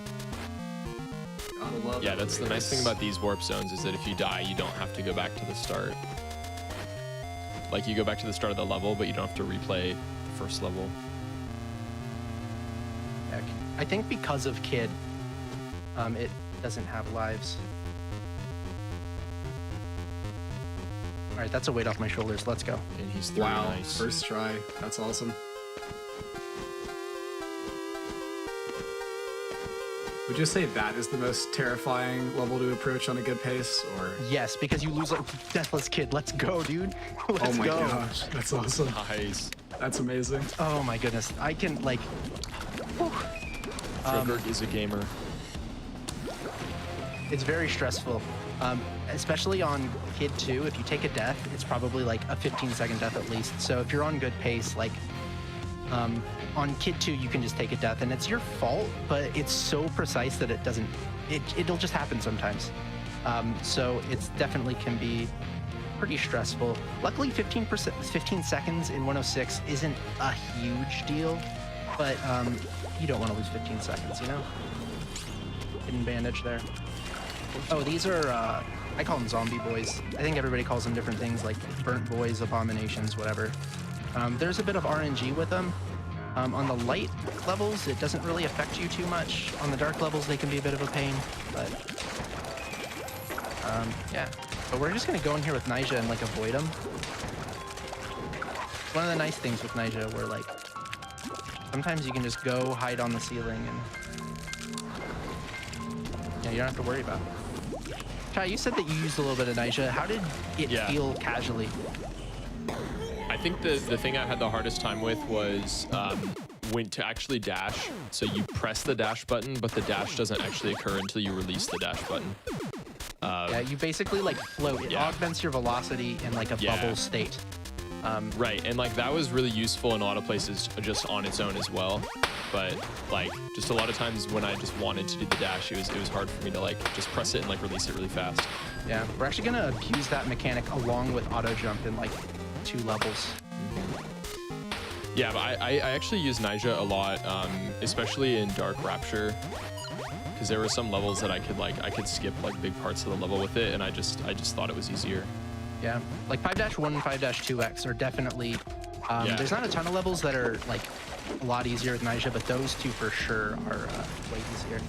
Gotta love Yeah, that's the nice thing about these warp zones is that if you die, you don't have to go back to the start. Like you go back to the start of the level, but you don't have to replay the first level. Heck. I think because of Kid, it doesn't have lives. All right, that's a weight off my shoulders. Let's go. And he's three. Wow, Nice. first try. That's awesome. Would you say that is the most terrifying level to approach on a good pace, or? Yes, because you lose like Deathless Kid. Let's go, dude. Let's Oh my go. gosh, that's awesome. Nice. That's amazing. Oh my goodness. I can like. Trigger is a gamer. It's very stressful, especially on Kid 2. If you take a death, it's probably like a 15-second death at least. So if you're on good pace, like On Kid 2, you can just take a death, and it's your fault, but it's so precise that it doesn't, it'll just happen sometimes. So it's definitely can be pretty stressful. Luckily, 15 seconds in 106 isn't a huge deal, but you don't want to lose 15 seconds, you know? Hidden bandage there. Oh, these are, I call them zombie boys. I think everybody calls them different things, like burnt boys, abominations, whatever. There's a bit of RNG with them. On the light levels, it doesn't really affect you too much. On the dark levels, they can be a bit of a pain, but yeah. But we're just gonna go in here with Nyjah and like avoid them. One of the nice things with Nyjah, where like sometimes you can just go hide on the ceiling and yeah, you don't have to worry about it. Chai, you said that you used a little bit of Nyjah. How did it feel casually? I think the thing I had the hardest time with was when to actually dash. So you press the dash button, but the dash doesn't actually occur until you release the dash button. Yeah, you basically like float. It augments your velocity in like a bubble state. Right, and like that was really useful in a lot of places just on its own as well. But like just a lot of times when I just wanted to do the dash, it was hard for me to like just press it and like release it really fast. Yeah, we're actually gonna abuse that mechanic along with auto jump in like 2 levels. Yeah, but I actually use Nyjah a lot, especially in Dark Rapture, because there were some levels that I could skip like big parts of the level with it, and I just thought it was easier. Yeah, like 5-1 and 5-2X are definitely. There's not a ton of levels that are like a lot easier with Nyjah, but those 2 for sure are way easier.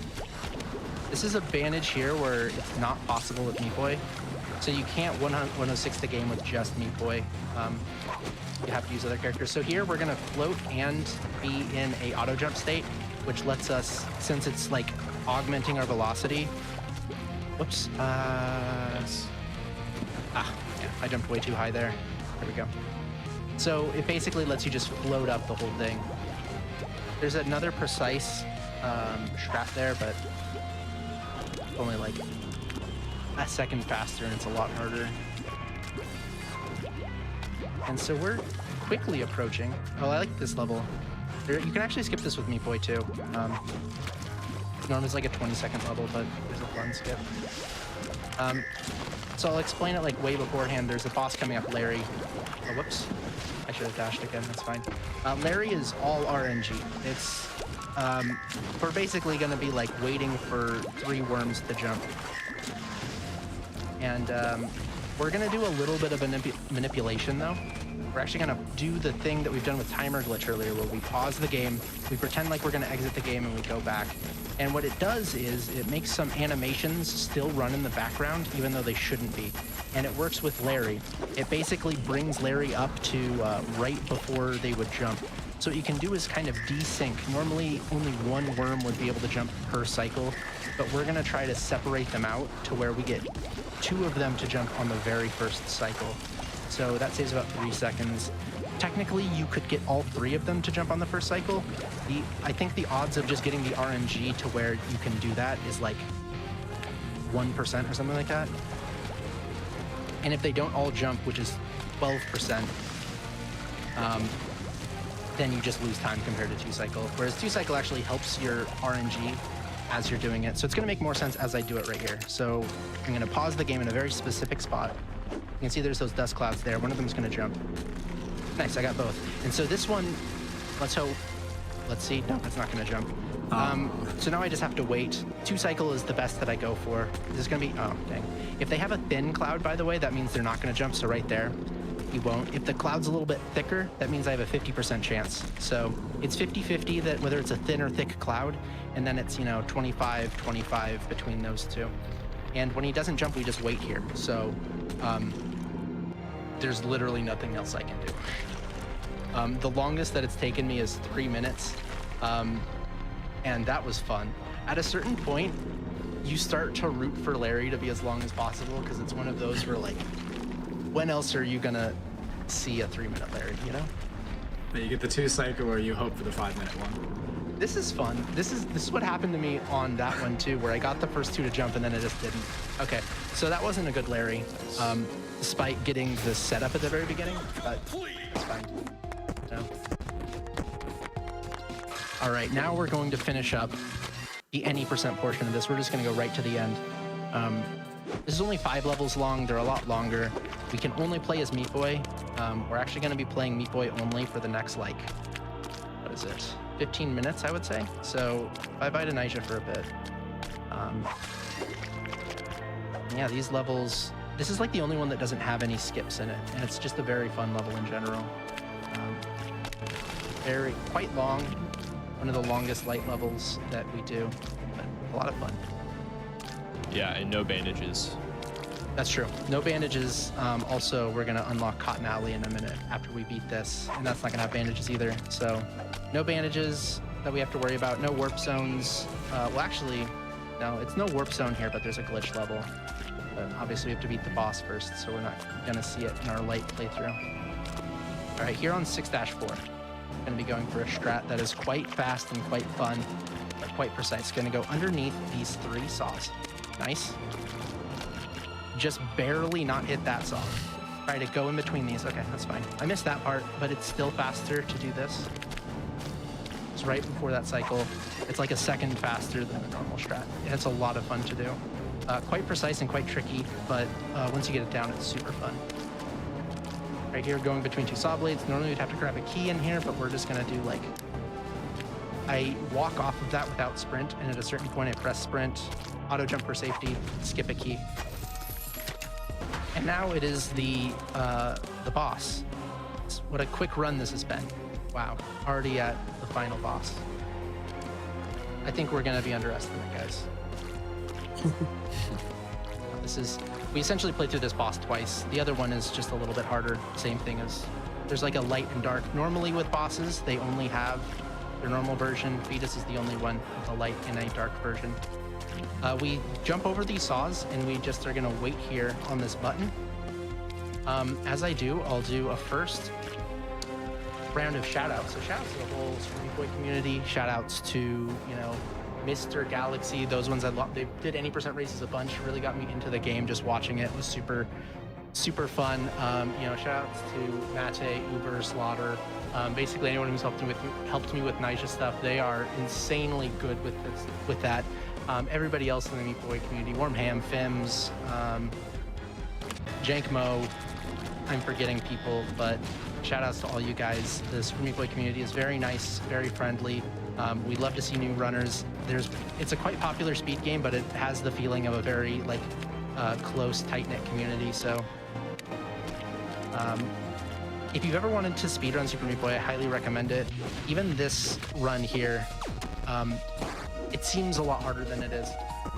This is a bandage here where it's not possible with Meat Boy. So you can't 106 the game with just Meat Boy. You have to use other characters. So here we're gonna float and be in a auto jump state, which lets us, since it's like augmenting our velocity. Whoops. Yes. Yeah, I jumped way too high there. There we go. So it basically lets you just float up the whole thing. There's another precise strap there, but only like a second faster, and it's a lot harder. And so we're quickly approaching. Oh, I like this level. You can actually skip this with Meat Boy too. Normally it's like a 20-second level, but there's a fun skip. So I'll explain it like way beforehand. There's a boss coming up, Larry. Oh, whoops. I should have dashed again, that's fine. Larry is all RNG. It's, we're basically gonna be like waiting for 3 worms to jump. And we're gonna do a little bit of a manipulation though. We're actually gonna do the thing that we've done with Timer Glitch earlier, where we pause the game, we pretend like we're gonna exit the game, and we go back. And what it does is it makes some animations still run in the background, even though they shouldn't be. And it works with Larry. It basically brings Larry up to right before they would jump. So what you can do is kind of desync. Normally, only 1 worm would be able to jump per cycle, but we're gonna try to separate them out to where we get 2 of them to jump on the very first cycle. So that saves about 3 seconds. Technically, you could get all 3 of them to jump on the first cycle. I think the odds of just getting the RNG to where you can do that is like 1% or something like that. And if they don't all jump, which is 12%, then you just lose time compared to 2 cycle. Whereas 2 cycle actually helps your RNG as you're doing it. So it's gonna make more sense as I do it right here. So I'm gonna pause the game in a very specific spot. You can see there's those dust clouds there. One of them is gonna jump. Nice, I got both. And so this one, let's hope. Let's see. No, it's not gonna jump. So now I just have to wait. 2 cycle is the best that I go for. This is gonna be, oh, dang. If they have a thin cloud, by the way, that means they're not gonna jump, so right there, he won't. If the cloud's a little bit thicker, that means I have a 50% chance. So it's 50-50 that whether it's a thin or thick cloud, and then it's, 25-25 between those 2. And when he doesn't jump, we just wait here. So there's literally nothing else I can do. The longest that it's taken me is 3 minutes. And that was fun. At a certain point, you start to root for Larry to be as long as possible, because it's one of those where like, when else are you gonna see a 3-minute Larry, But you get the 2 cycle, or you hope for the 5-minute one. This is fun. This is what happened to me on that one too, where I got the first 2 to jump and then it just didn't. Okay, so that wasn't a good Larry, despite getting the setup at the very beginning, but it's fine. All right, now we're going to finish up the any percent portion of this. We're just going to go right to the end. This is only 5 levels long. They're a lot longer. We can only play as Meat Boy. We're actually going to be playing Meat Boy only for the next, like, what is it? 15 minutes, I would say. So bye-bye to Nyjah for a bit. Yeah, these levels, this is like the only one that doesn't have any skips in it, and it's just a very fun level in general. Very quite long, one of the longest light levels that we do, but a lot of fun. Yeah, and no bandages. That's true. No bandages. Also, we're gonna unlock Cotton Alley in a minute after we beat this, and that's not gonna have bandages either. So, no bandages that we have to worry about. No warp zones. Well, actually, no, it's no warp zone here, but there's a glitch level. But obviously, we have to beat the boss first, so we're not gonna see it in our light playthrough. All right, here on 6-4, I'm gonna be going for a strat that is quite fast and quite fun, but quite precise. Gonna go underneath these 3 saws. Nice. Just barely not hit that saw. Try to go in between these. Okay, that's fine. I missed that part, but it's still faster to do this. It's right before that cycle. It's like a second faster than the normal strat. It's a lot of fun to do. Quite precise and quite tricky, but once you get it down, it's super fun. Right here, going between 2 saw blades. Normally we'd have to grab a key in here, but we're just gonna do like, I walk off of that without sprint, and at a certain point I press sprint, auto jump for safety, skip a key. And now it is the boss. What a quick run this has been. Wow, already at the final boss. I think we're gonna be underestimated, guys. We essentially played through this boss twice. The other one is just a little bit harder. Same thing as, there's like a light and dark. Normally with bosses, they only have their normal version. Fetus is the only one with a light and a dark version. We jump over these saws and we just are gonna wait here on this button. As I do, I'll do a first round of shout-outs. So shout-outs to the whole Super Meat Boy community. Shout-outs to, you know, Mr. Galaxy, those ones I love. They did any percent races a bunch, really got me into the game. Just watching it was super fun. You know, shout-outs to Mate, Uber, Slaughter, basically anyone who's helped me with Nyjah stuff. They are insanely good with that. Everybody else in the Meat Boy community, Warmham, Fims, Jankmo, I'm forgetting people, but shout outs to all you guys. The Super Meat Boy community is very nice, very friendly. We love to see new runners. It's a quite popular speed game, but it has the feeling of a very like close, tight-knit community. So if you've ever wanted to speedrun Super Meat Boy, I highly recommend it. Even this run here, it seems a lot harder than it is.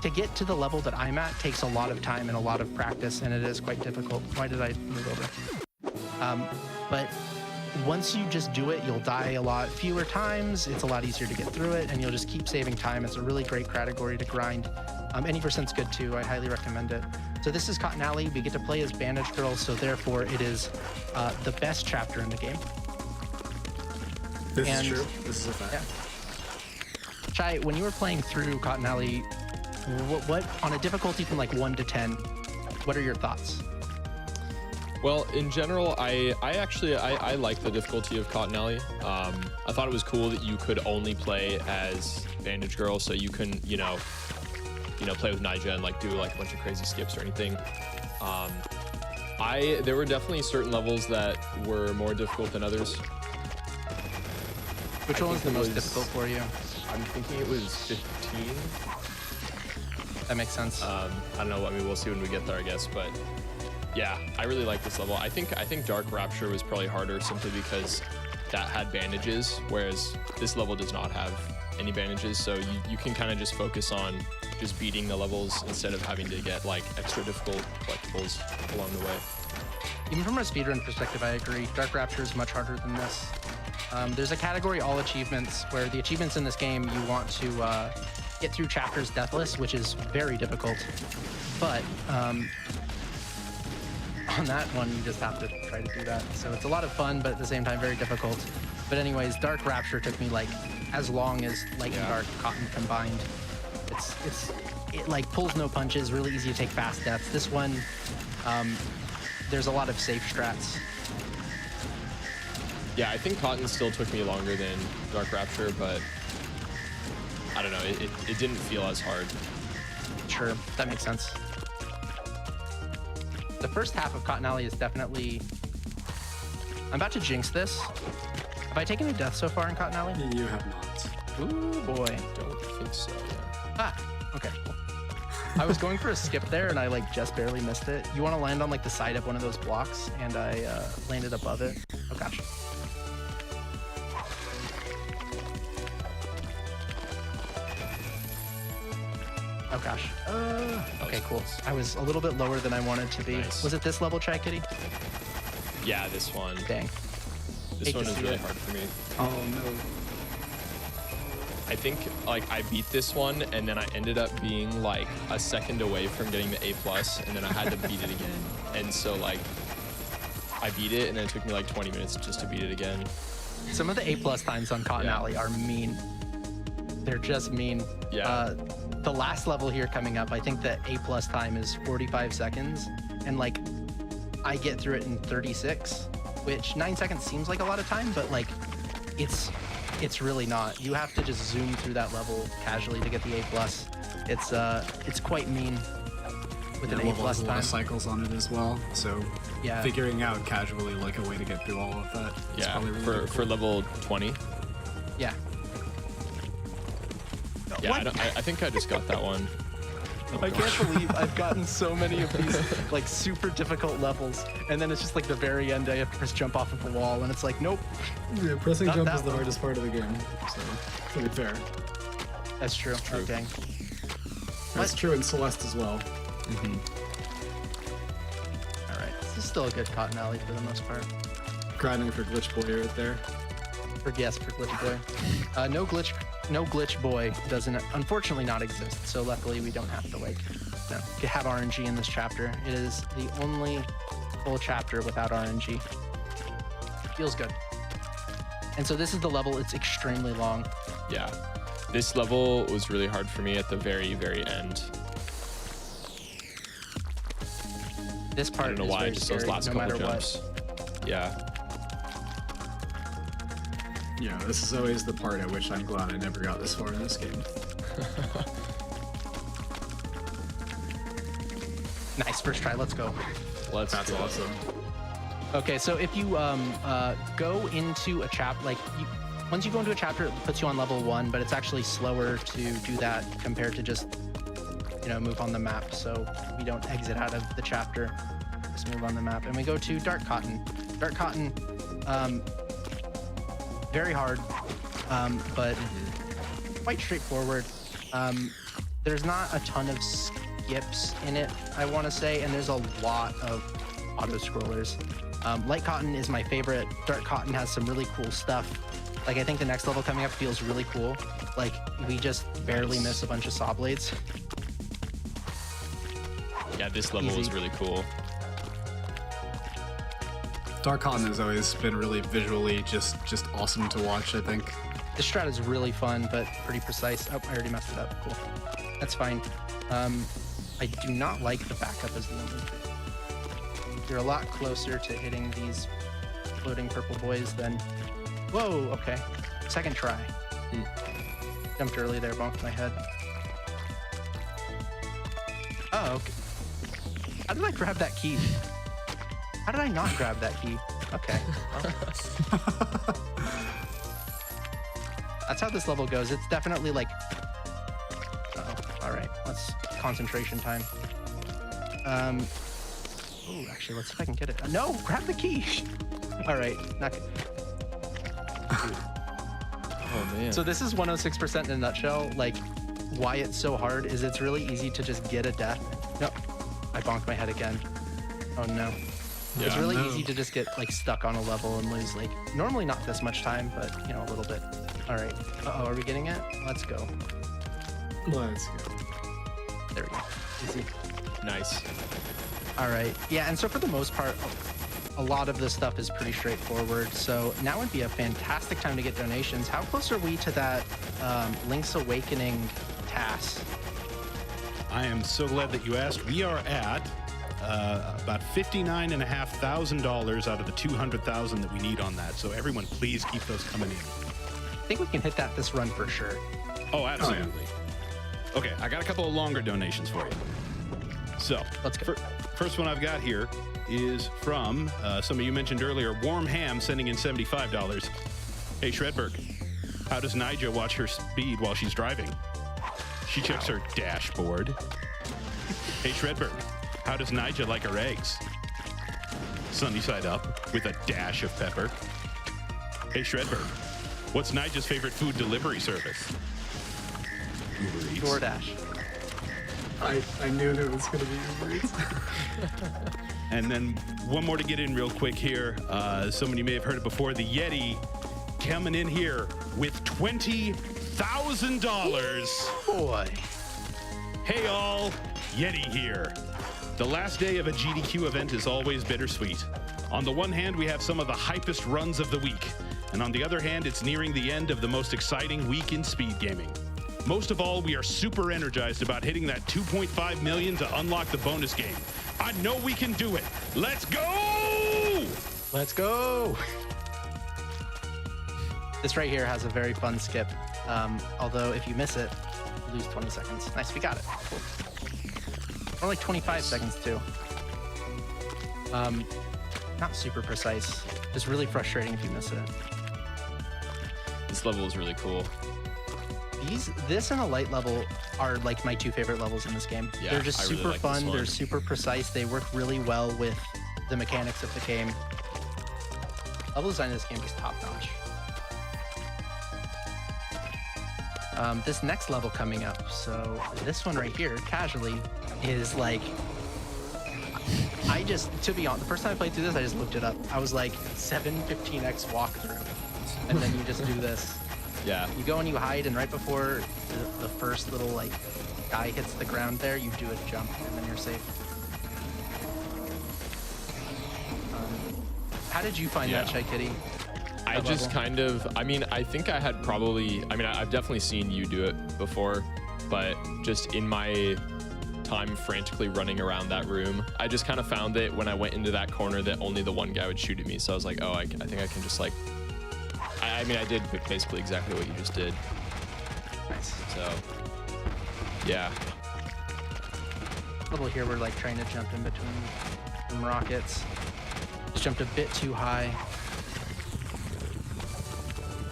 To get to the level that I'm at takes a lot of time and a lot of practice, and it is quite difficult. Why did I move over? But once you just do it, you'll die a lot fewer times. It's a lot easier to get through it, and you'll just keep saving time. It's a really great category to grind. Any percent's good too. I highly recommend it. So this is Cotton Alley. We get to play as Bandage Girl, so therefore it is the best chapter in the game. This is true. This is a fact. Yeah. Chai, when you were playing through Cotton Alley, what on a difficulty from like 1 to 10, what are your thoughts? Well, in general, I actually like the difficulty of Cotton Alley. I thought it was cool that you could only play as Bandage Girl, so you can, you know, play with Nyjah and like do like a bunch of crazy skips or anything. There were definitely certain levels that were more difficult than others. Which one was the most difficult for you? I'm thinking it was 15. That makes sense. I don't know. I mean, we'll see when we get there, I guess. But yeah, I really like this level. I think Dark Rapture was probably harder simply because that had bandages, whereas this level does not have any bandages. So you can kind of just focus on just beating the levels instead of having to get like extra difficult collectibles along the way. Even from a speedrun perspective, I agree. Dark Rapture is much harder than this. There's a category, all achievements, where the achievements in this game, you want to get through chapters deathless, which is very difficult. But on that one, you just have to try to do that. So it's a lot of fun, but at the same time, very difficult. But anyways, Dark Rapture took me like as long as Light and Dark Cotton combined. It like pulls no punches, really easy to take fast deaths. This one, there's a lot of safe strats. Yeah, I think Cotton still took me longer than Dark Rapture, but I don't know, it didn't feel as hard. Sure, that makes sense. The first half of Cotton Alley is definitely... I'm about to jinx this. Have I taken a death so far in Cotton Alley? You have not. Ooh, boy. Don't think so, yeah. Ah, okay, cool. I was going for a skip there and I like just barely missed it. You want to land on like the side of one of those blocks and I landed above it. Oh gosh. Oh gosh. Okay, cool. I was a little bit lower than I wanted to be. Nice. Was it this level, Chai Kitty? Yeah, this one. Dang. This Hate one to is see really it. hard for me. Oh no. I think like I beat this one and then I ended up being like a second away from getting the A+, and then I had to beat it again. And so like I beat it and then it took me like 20 minutes just to beat it again. Some of the A+ times on Cotton Yeah. Alley are mean. They're just mean. Yeah. The last level here coming up, I think the A+ time is 45 seconds. And like, I get through it in 36, which 9 seconds seems like a lot of time, but like, it's really not. You have to just zoom through that level casually to get the A+. It's quite mean with an A+ There's a lot time. of cycles on it as well, so Yeah. figuring out casually like a way to get through all of that is Yeah, probably really for, cool. for level 20. Yeah. Yeah, What? I think I just got that one. I can't believe I've gotten so many of these like super difficult levels, and then it's just like the very end I have to press jump off of a wall, and it's like, nope, Yeah, pressing Not jump that is the one. hardest part of the game, so to be fair. that's true. true. Oh, dang. That's true in Celeste as well. All right, this is still a good Cotton Alley for the most part. Grinding for Glitch Boy right there. For Glitch Boy. No glitch boy doesn't unfortunately not exist. So luckily we don't have to like have RNG in this chapter. It is the only full chapter without RNG. Feels good. And so this is the level. It's extremely long. Yeah. This level was really hard for me at the very, very end. This I part don't know is why, very just scary, those last no couple matter jumps. Yeah. Yeah, this is always the part at which I'm glad I never got this far in this game. Nice first try. Let's go. That's That's awesome. Okay, so if you go into a chapter, like once you go into a chapter, it puts you on level 1, but it's actually slower to do that compared to just move on the map. So we don't exit out of the chapter, just move on the map, and we go to Dark Cotton. Dark Cotton, very hard, but quite straightforward. There's not a ton of skips in it, I want to say, and there's a lot of auto scrollers. Light Cotton is my favorite. Dark Cotton has some really cool stuff. Like, I think the next level coming up feels really cool. Like, we just barely miss a bunch of saw blades. Yeah, this level Easy. was really cool. Dark Cotton has always been really visually just awesome to watch, I think. This strat is really fun, but pretty precise. Oh, I already messed it up. Cool. That's fine. I do not like the backup as the only trick. You're a lot closer to hitting these floating purple boys than... Whoa, okay. Second try. Jumped early there, bonked my head. Oh, okay. How did I grab that key? How did I not grab that key? Okay. Well. That's how this level goes. It's definitely like... Uh-oh. All right. Let's... Concentration time. Ooh, actually, let's see if I can get it. No! Grab the key! All right. Not good. Oh, man. So this is 106% in a nutshell. Like, why it's so hard is it's really easy to just get a death. No. I bonked my head again. Oh, no. It's Yeah. really No. easy to just get like stuck on a level and lose like normally not this much time, but a little bit. All right. Uh-oh, are we getting it? Let's go. Let's go. There we go. Easy. Nice. All right. Yeah, and so for the most part, a lot of this stuff is pretty straightforward. So now would be a fantastic time to get donations. How close are we to that Link's Awakening task? I am so glad that you asked. We are at about $59,500 out of the $200,000 that we need on that. So everyone, please keep those coming in. I think we can hit that this run for sure. Oh, absolutely. Okay, I got a couple of longer donations for you. So, Let's go. First one I've got here is from some of you mentioned earlier, Warm Ham sending in $75. Hey, Shredberg, how does Nija watch her speed while she's driving? She checks her dashboard. Hey, Shredberg, how does Nija like her eggs? Sunny side up with a dash of pepper. Hey, Shredberg, what's Nija's favorite food delivery service? Uber Eats. DoorDash. I knew there was going to be Uber Eats. And then one more to get in real quick here. Somebody may have heard it before. The Yeti coming in here with $20,000. Boy. Hey all, Yeti here. The last day of a GDQ event is always bittersweet. On the one hand, we have some of the hypest runs of the week. And on the other hand, it's nearing the end of the most exciting week in speed gaming. Most of all, we are super energized about hitting that 2.5 million to unlock the bonus game. I know we can do it. Let's go! Let's go. This right here has a very fun skip. Although if you miss it, you lose 20 seconds. Nice, we got it. Cool. Or like 25 seconds too. Not super precise. It's really frustrating if you miss it. This level is really cool. This and a light level are like my two favorite levels in this game. Yeah, they're just I really super like this fun. one. They're super precise. They work really well with the mechanics of the game. Level design in this game is top notch. This next level coming up, so this one right here, casually, is like, to be honest, the first time I played through this, I just looked it up. I was like 715x walkthrough, and then you just do this. Yeah. You go and you hide, and right before the first little like guy hits the ground there, you do a jump, and then you're safe. How did you find that, Shy Kitty? I That just level? kind of, I mean, I think I had probably, I mean, I've definitely seen you do it before, but just in my time frantically running around that room, I just kind of found that when I went into that corner that only the one guy would shoot at me. So I was like, oh, I think I can just like, I mean, I did basically exactly what you just did. Nice. So, yeah. Level here, we're like trying to jump in between some rockets. Just jumped a bit too high.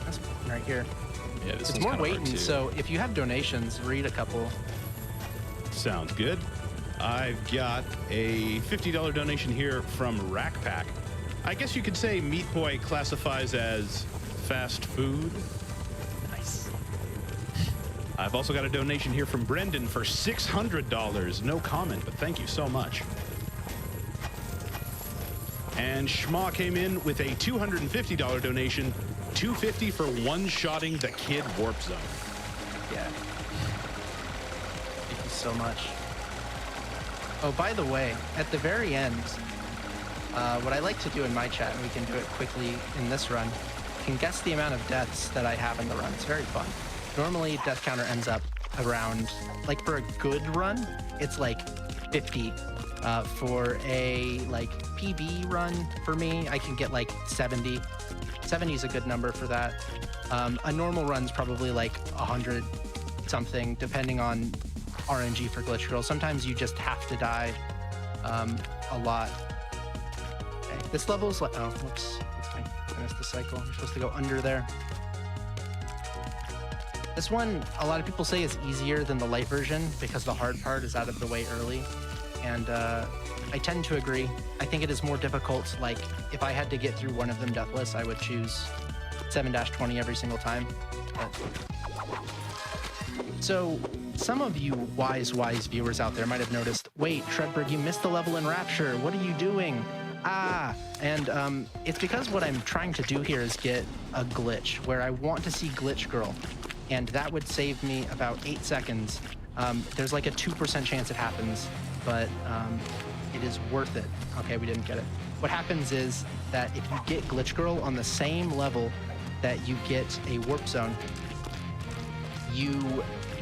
That's right here. Yeah, this It's one's more kinda hard waiting, too. so if you have donations, read a couple. Sounds good. I've got a $50 donation here from Rack Pack. I guess you could say Meat Boy classifies as fast food. Nice. I've also got a donation here from Brendan for $600. No comment, but thank you so much. And Schma came in with a $250 donation, $250 for one-shotting the Kid Warp Zone. Yeah. Thank you so much. Oh, by the way, at the very end, what I like to do in my chat, and we can do it quickly in this run, you can guess the amount of deaths that I have in the run. It's very fun. Normally, death counter ends up around, like for a good run, it's like 50. For a like PB run, for me, I can get like 70. 70 is a good number for that. A normal run's probably like 100 something, depending on RNG for Glitch Girl. Sometimes you just have to die a lot. Okay, this level's like, oh, whoops, that's fine. I missed the cycle. You're supposed to go under there. This one, a lot of people say is easier than the light version because the hard part is out of the way early. And I tend to agree. I think it is more difficult. Like, if I had to get through one of them deathless, I would choose 7-20 every single time. But... So, some of you wise viewers out there might have noticed, wait, Shredberg, you missed the level in Rapture. What are you doing? And it's because what I'm trying to do here is get a glitch where I want to see Glitch Girl. And that would save me about 8 seconds. There's like a 2% chance it happens, but it is worth it. Okay, we didn't get it. What happens is that if you get Glitch Girl on the same level that you get a Warp Zone,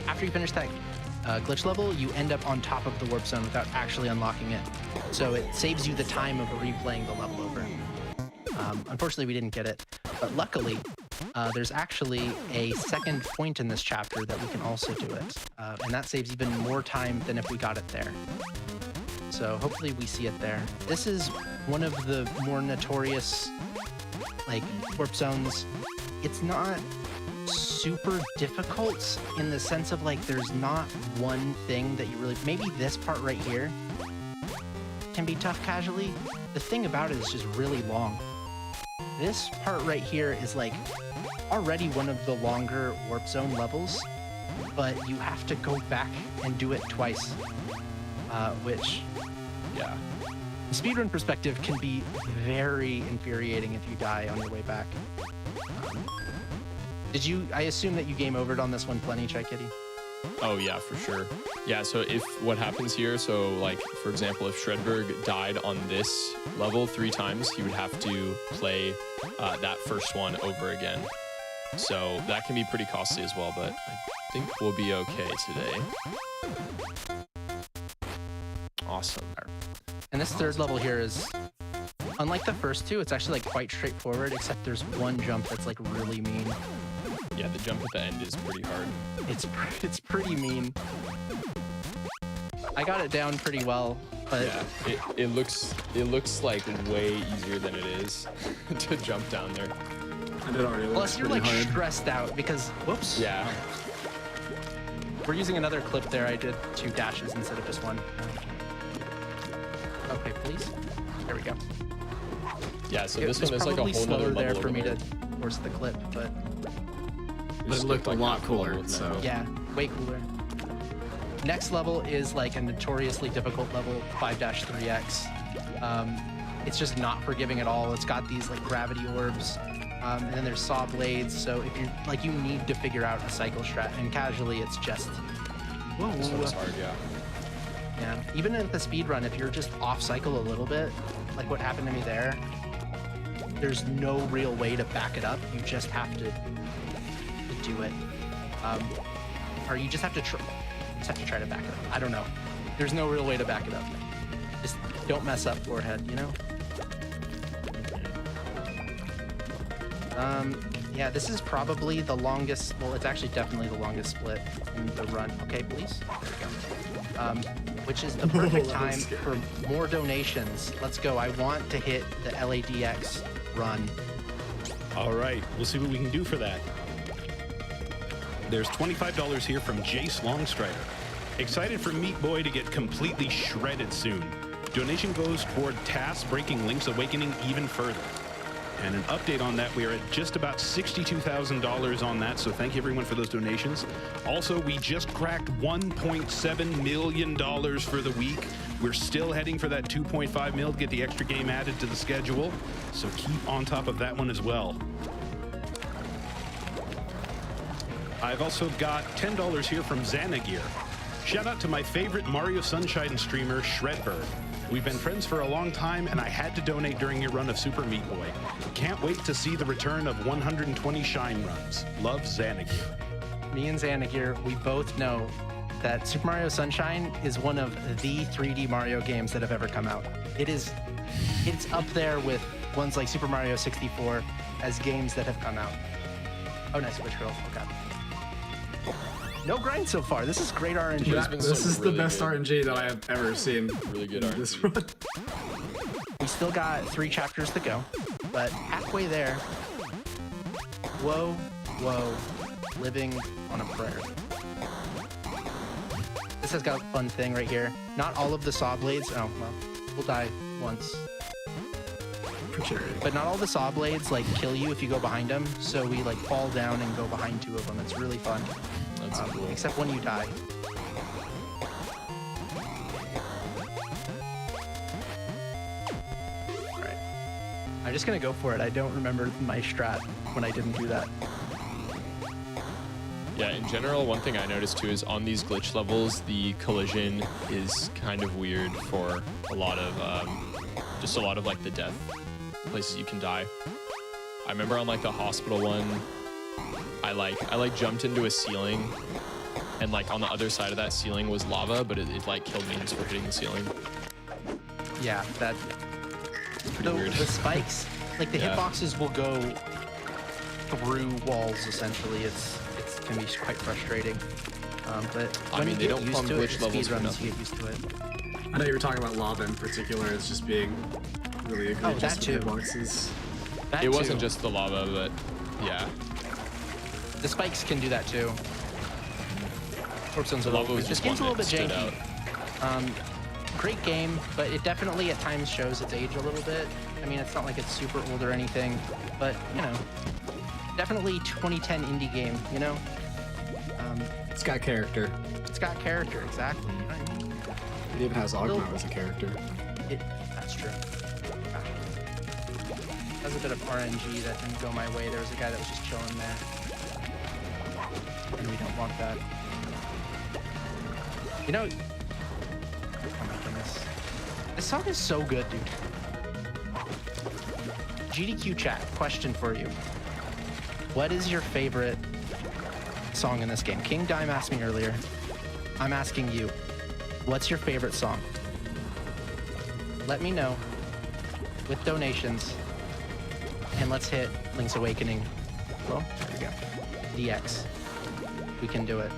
after you finish that glitch level, you end up on top of the Warp Zone without actually unlocking it. So it saves you the time of replaying the level over. Unfortunately, we didn't get it, but luckily, there's actually a second point in this chapter that we can also do it. And that saves even more time than if we got it there. So hopefully we see it there. This is one of the more notorious, like, warp zones. It's not super difficult in the sense of, like, there's not one thing that you really... Maybe this part right here can be tough casually. The thing about it is just really long. This part right here is, like, already one of the longer warp zone levels, but you have to go back and do it twice, which, Yeah. from speedrun perspective, can be very infuriating if you die on your way back. I assume that you game overed on this one plenty, Chai Kitty? Oh yeah, for sure. Yeah, so if what happens here, so like, for example, if Shredberg died on this level 3 times, he would have to play that first one over again. So that can be pretty costly as well, but I think we'll be okay today. Awesome. And this third level here is, unlike the first two, it's actually, like, quite straightforward, except there's one jump that's, like, really mean. Yeah, the jump at the end is pretty hard. It's pretty mean. I got it down pretty well, but Yeah, it looks like way easier than it is to jump down there. And it already looks plus you're, like, pretty hard. stressed out because, whoops. Yeah. We're using another clip there. I did 2 dashes instead of just 1. Okay, please. There we go. Yeah, so It this was one is like a probably whole nother slower level there for over me there. to force the clip, but It looked a lot cooler, so... yeah, way cooler. Next level is, like, a notoriously difficult level, 5-3x. It's just not forgiving at all. It's got these, like, gravity orbs, and then there's saw blades. So if you're, like, you need to figure out a cycle strat, and casually it's just, whoa. This one is hard, yeah. Yeah, even at the speed run, if you're just off cycle a little bit, like what happened to me there, there's no real way to back it up. You just have to do it, or you just have to try to back it up. I don't know. There's no real way to back it up. Just don't mess up, forehead. You know. Yeah, this is probably the longest. Well, it's actually definitely the longest split in the run. Okay, please. There we go. Which is the perfect time for more donations. Let's go. I want to hit the LADX run. All right, we'll see what we can do for that. There's $25 here from Jace Longstrider. Excited for Meat Boy to get completely shredded soon. Donation goes toward TAS breaking Link's Awakening even further. And an update on that, we are at just about $62,000 on that, so thank you everyone for those donations. Also, we just cracked $1.7 million for the week. We're still heading for that 2.5 mil to get the extra game added to the schedule, so keep on top of that one as well. I've also got $10 here from Xanagear. Shout out to my favorite Mario Sunshine streamer, Shredberg. We've been friends for a long time, and I had to donate during your run of Super Meat Boy. Can't wait to see the return of 120 Shine runs. Love, Xanagear. Me and Xanagear, we both know that Super Mario Sunshine is one of the 3D Mario games that have ever come out. It's up there with ones like Super Mario 64 as games that have come out. Oh, nice, Witch Girl. Oh, God. No grind so far. This is great RNG. This is really the best good. RNG that I have ever seen. Really good in RNG. this run. We still got 3 chapters to go, but halfway there. Whoa, whoa, living on a prayer. This has got a fun thing right here. Not all of the saw blades. Oh, well, we'll die once. For sure. But not all the saw blades, like, kill you if you go behind them. So we, like, fall down and go behind 2 of them. It's really fun. That's cool. Except when you die. Alright. I'm just gonna go for it. I don't remember my strat when I didn't do that. Yeah, in general, one thing I noticed too is on these glitch levels, the collision is kind of weird for a lot of, just a lot of like the death places you can die. I remember on like the hospital one, I jumped into a ceiling, and like on the other side of that ceiling was lava, but it like killed me just for hitting the ceiling. Yeah, that. Pretty weird. The spikes, like the Yeah. hitboxes will go through walls. Essentially, it can be quite frustrating. But I when mean, you they get don't used call to them it, glitch levels for speedruns, nothing. you get used to it. I know you were talking about lava in particular as just being really egregious that with too. hitboxes. That It wasn't too. just the lava, but yeah. The spikes can do that too. Warp zones are Lava was this just game's a one little bit that stood janky. Great game, but it definitely at times shows its age a little bit. I mean, it's not like it's super old or anything, but you know, definitely 2010 indie game. You know, It's got character. it's got character exactly. You know what I mean? It even has Ogmo as a character. That's true. That was a bit of RNG that didn't go my way. There was a guy that was just chilling there, and we don't want that. You know. Oh my goodness. This song is so good, dude. GDQ chat, question for you. What is your favorite song in this game? King Dime asked me earlier. I'm asking you, what's your favorite song? Let me know with donations, and let's hit Link's Awakening. Well, there we go. DX. We can do it.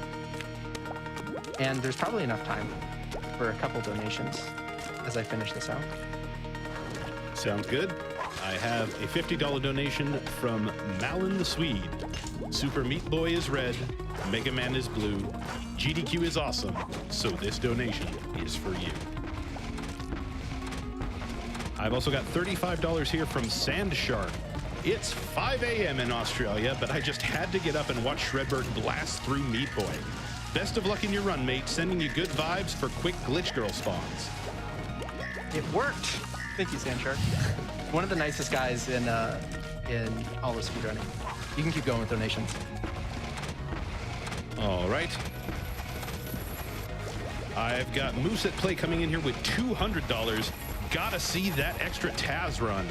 And there's probably enough time for a couple donations as I finish this out. Sounds good. I have a $50 donation from Malin the Swede. Super Meat Boy is red, Mega Man is blue, GDQ is awesome, so this donation is for you. I've also got $35 here from Sand Shark. It's 5 a.m. in Australia, but I just had to get up and watch Shredberg blast through Meat Boy. Best of luck in your run, mate. Sending you good vibes for quick Glitch Girl spawns. It worked. Thank you, Sandshark. One of the nicest guys in all of speedrunning. You can keep going with donations. All right. I've got Moose at Play coming in here with $200. Gotta see that extra Taz run.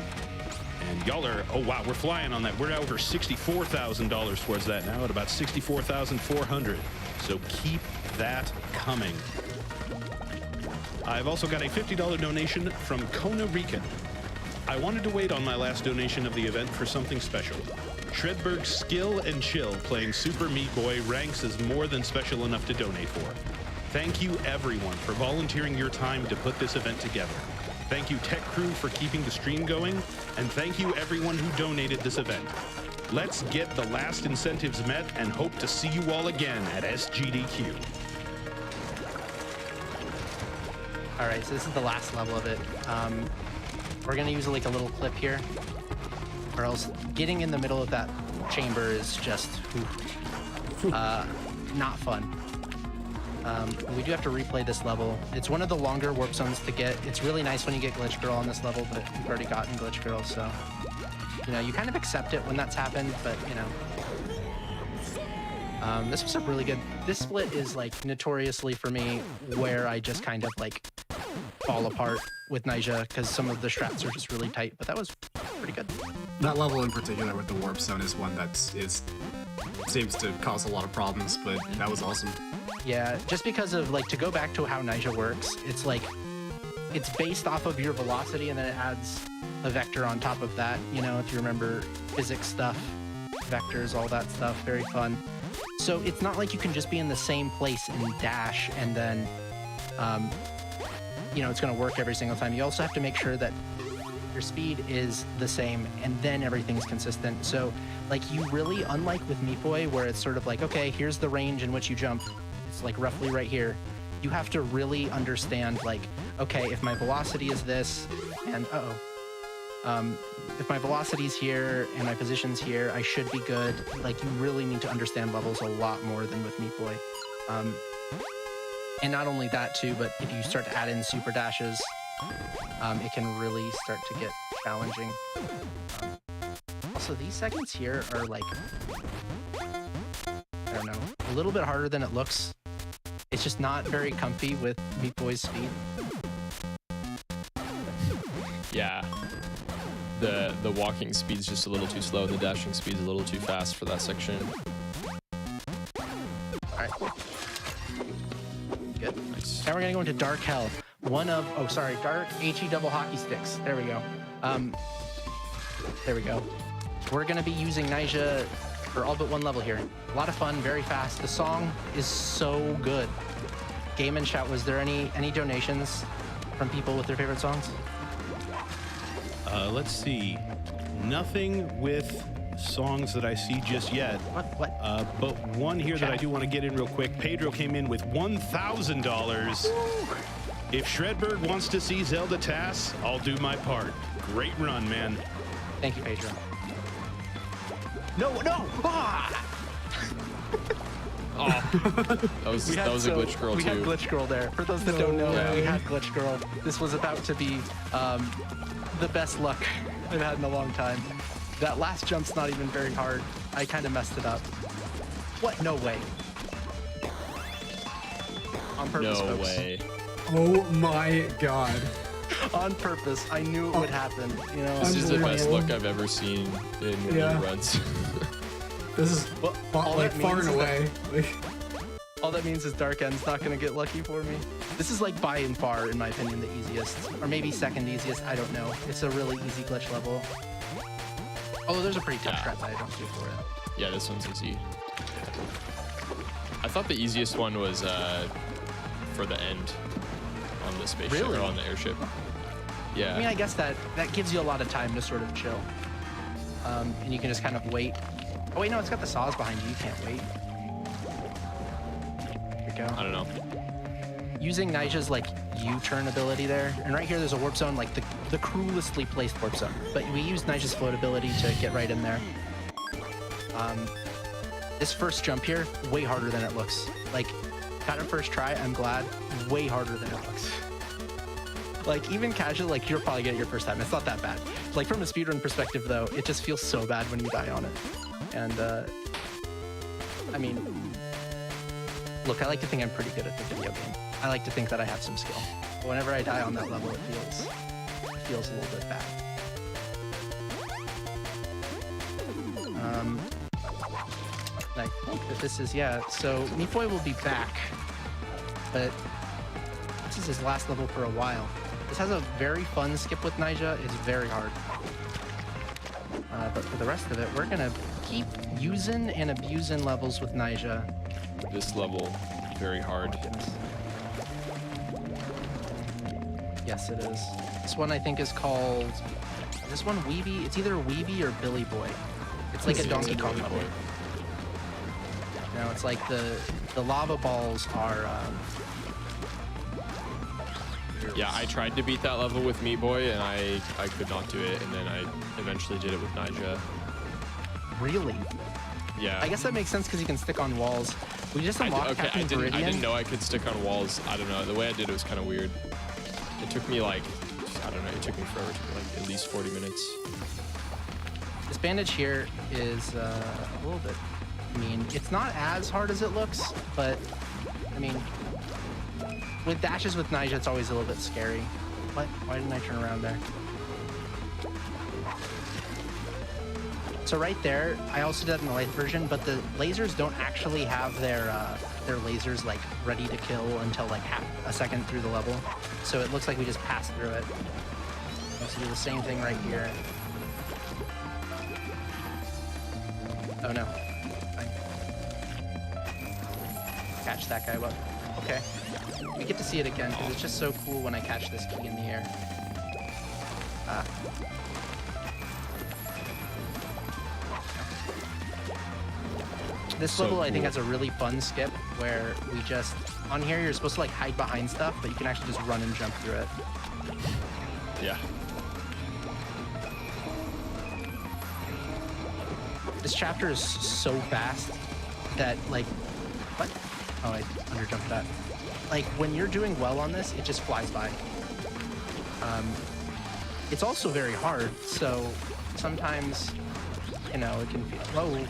And y'all are, oh wow, we're flying on that. We're over $64,000 towards that now at about $64,400. So keep that coming. I've also got a $50 donation from Kona Rican. I wanted to wait on my last donation of the event for something special. Shredberg's skill and chill playing Super Meat Boy ranks as more than special enough to donate for. Thank you everyone for volunteering your time to put this event together. Thank you Tech Crew for keeping the stream going, and thank you everyone who donated this event. Let's get the last incentives met and hope to see you all again at SGDQ. All right, so this is the last level of it. We're gonna use like a little clip here, or else getting in the middle of that chamber is just not fun. We do have to replay this level. It's one of the longer warp zones to get. It's really nice when you get Glitch Girl on this level, but we've already gotten Glitch Girl, so you know, you kind of accept it when that's happened, but you know. This was a really good, this split is like notoriously for me where I just kind of like fall apart with Nyjah because some of the strats are just really tight, but that was pretty good. That level in particular with the warp zone is one that seems to cause a lot of problems, but that was awesome. Yeah, just because of like, to go back to how Nyjah works, it's like, it's based off of your velocity and then it adds a vector on top of that, you know, if you remember physics stuff, vectors, all that stuff, very fun. So it's not like you can just be in the same place and dash and then, you know, it's gonna work every single time. You also have to make sure that your speed is the same and then everything's consistent. So like you really, unlike with Meat Boy where it's sort of like, okay, here's the range in which you jump. It's like roughly right here. You have to really understand like, okay, if my velocity is this and if my velocity is here and my position's here, I should be good. Like you really need to understand levels a lot more than with Meat Boy. And not only that too, but if you start to add in super dashes, it can really start to get challenging. Also, these segments here are like, I don't know, a little bit harder than it looks. It's just not very comfy with Meat Boy's speed. Yeah. The walking speed's just a little too slow and the dashing speed's a little too fast for that section. Alright. Good. Nice. Now we're gonna go into Dark Hell. Dark HE double hockey sticks. There we go. There we go. we're gonna be using Nyjah for all but one level here. A lot of fun, very fast. The song is so good. Game and chat, was there any donations from people with their favorite songs? Let's see. Nothing with songs that I see just yet. What? But one here that I do want to get in real quick. Pedro came in with $1,000. If Shredberg wants to see Zelda TAS, I'll do my part. Great run, man. Thank you, Pedro. No! Ah! Oh, that was a Glitch Girl we too. had Glitch Girl there. For those that don't know, we had Glitch Girl. This was about to be the best luck I've had in a long time. That last jump's not even very hard. I kind of messed it up. What? No way. On purpose, No folks. way. Oh my god. On purpose. I knew it would happen. You know. This is the best Unbelievable. luck I've ever seen in one Yeah. of the runs. This is all like that far means and is away. Like, All that means is Dark End's not going to get lucky for me. This is like by and far, in my opinion, the easiest. Or maybe second easiest, I don't know. It's a really easy glitch level. Oh, there's a pretty tough strat that I don't do for it. Yeah, this one's easy. I thought the easiest one was for the end on the spaceship Really? or on the airship. Yeah. I mean, I guess that gives you a lot of time to sort of chill. And you can just kind of wait. Oh wait, no, it's got the saws behind you. You can't wait. Here we go. I don't know. Using Nyjah's like U-turn ability there, and right here there's a warp zone, like the cruelestly placed warp zone. But we use Nyjah's float ability to get right in there. This first jump here, way harder than it looks. Like, got it first try, I'm glad. Way harder than it looks. Like, even casual, like, you're probably getting it your first time. It's not that bad. Like, from a speedrun perspective, though, it just feels so bad when you die on it. And, I mean, look, I like to think I'm pretty good at the video game. I like to think that I have some skill. But whenever I die on that level, it feels a little bit bad. I think that this is, yeah, so Meat Boy will be back, but this is his last level for a while. This has a very fun skip with Nyjah. It's very hard. But for the rest of it, we're gonna keep using and abusing levels with Nyjah. This level, very hard. Goodness. Yes, it is. This one I think is called, is this one Weeby? It's either Weeby or Billy Boy. It's like a Donkey Kong level. No, it's like the lava balls are. Yeah, I tried to beat that level with Meat Boy and I could not do it, and then I eventually did it with Nyjah. Really? Yeah. I guess that makes sense because you can stick on walls. We just unlocked Captain I Viridian. didn't know I could stick on walls. I don't know. The way I did it was kind of weird. It took me like, I don't know, it took me forever. It took me like at least 40 minutes. This bandage here is a little bit mean. It's not as hard as it looks, but I mean, with dashes with Nyjah, it's always a little bit scary. What? Why didn't I turn around there? So right there, I also did that in the light version, but the lasers don't actually have their lasers like ready to kill until like half a second through the level. So it looks like we just passed through it. So do the same thing right here. Oh no. Fine. Catch that guy. Well, okay. We get to see it again because it's just so cool when I catch this key in the air. This So level I think cool. has a really fun skip where we just, on here you're supposed to like hide behind stuff, but you can actually just run and jump through it. Yeah. This chapter is so fast that like, what? Oh, I underjumped that. Like when you're doing well on this, it just flies by. It's also very hard, so sometimes, you know, it can feel, whoa.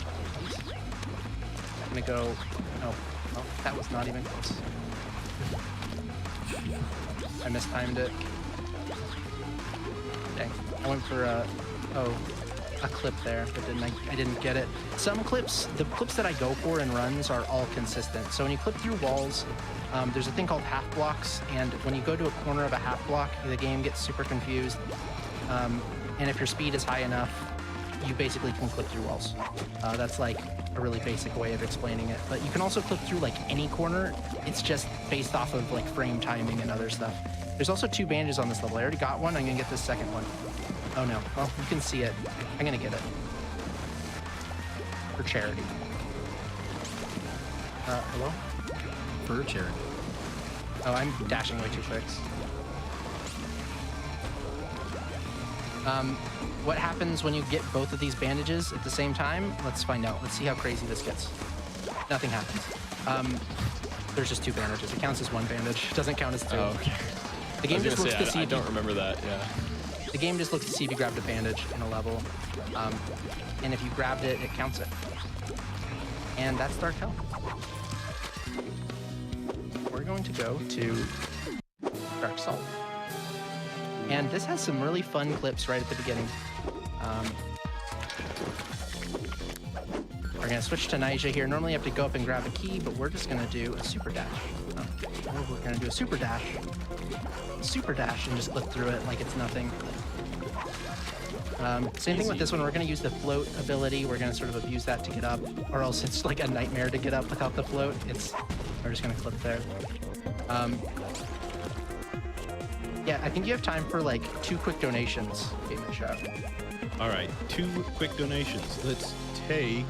I'm gonna go, oh, that was not even close. I mistimed it. Dang, I went for a clip there, but I didn't get it. Some clips, the clips that I go for in runs are all consistent. So when you clip through walls, there's a thing called half blocks, and when you go to a corner of a half block, the game gets super confused. And if your speed is high enough, you basically can clip through walls. That's like a really basic way of explaining it. But you can also clip through like any corner. It's just based off of like frame timing and other stuff. There's also 2 bandages on this level. I already got one. I'm gonna get this second one. Oh no. Well, you can see it. I'm gonna get it. For charity. Hello? For charity. Oh, I'm dashing way too quick. What happens when you get both of these bandages at the same time? Let's find out. Let's see how crazy this gets. Nothing happens. There's just 2 bandages. It counts as 1 bandage. It doesn't count as 2. Oh, okay. The game just looks to see. I don't remember that. Yeah. The game just looks to see if you grabbed a bandage in a level, and if you grabbed it, it counts it. And that's Dark Hell. We're going to go to Dark Salt. And this has some really fun clips right at the beginning. We're gonna switch to Nyjah here. Normally you have to go up and grab a key, but we're just gonna do a super dash. We're gonna do a super dash, and just clip through it like it's nothing. Same thing with this one. We're gonna use the float ability. We're gonna sort of abuse that to get up, or else it's like a nightmare to get up without the float. We're just gonna clip there. Yeah, I think you have time for like 2 quick donations. Game and shot. All right, 2 quick donations. Let's take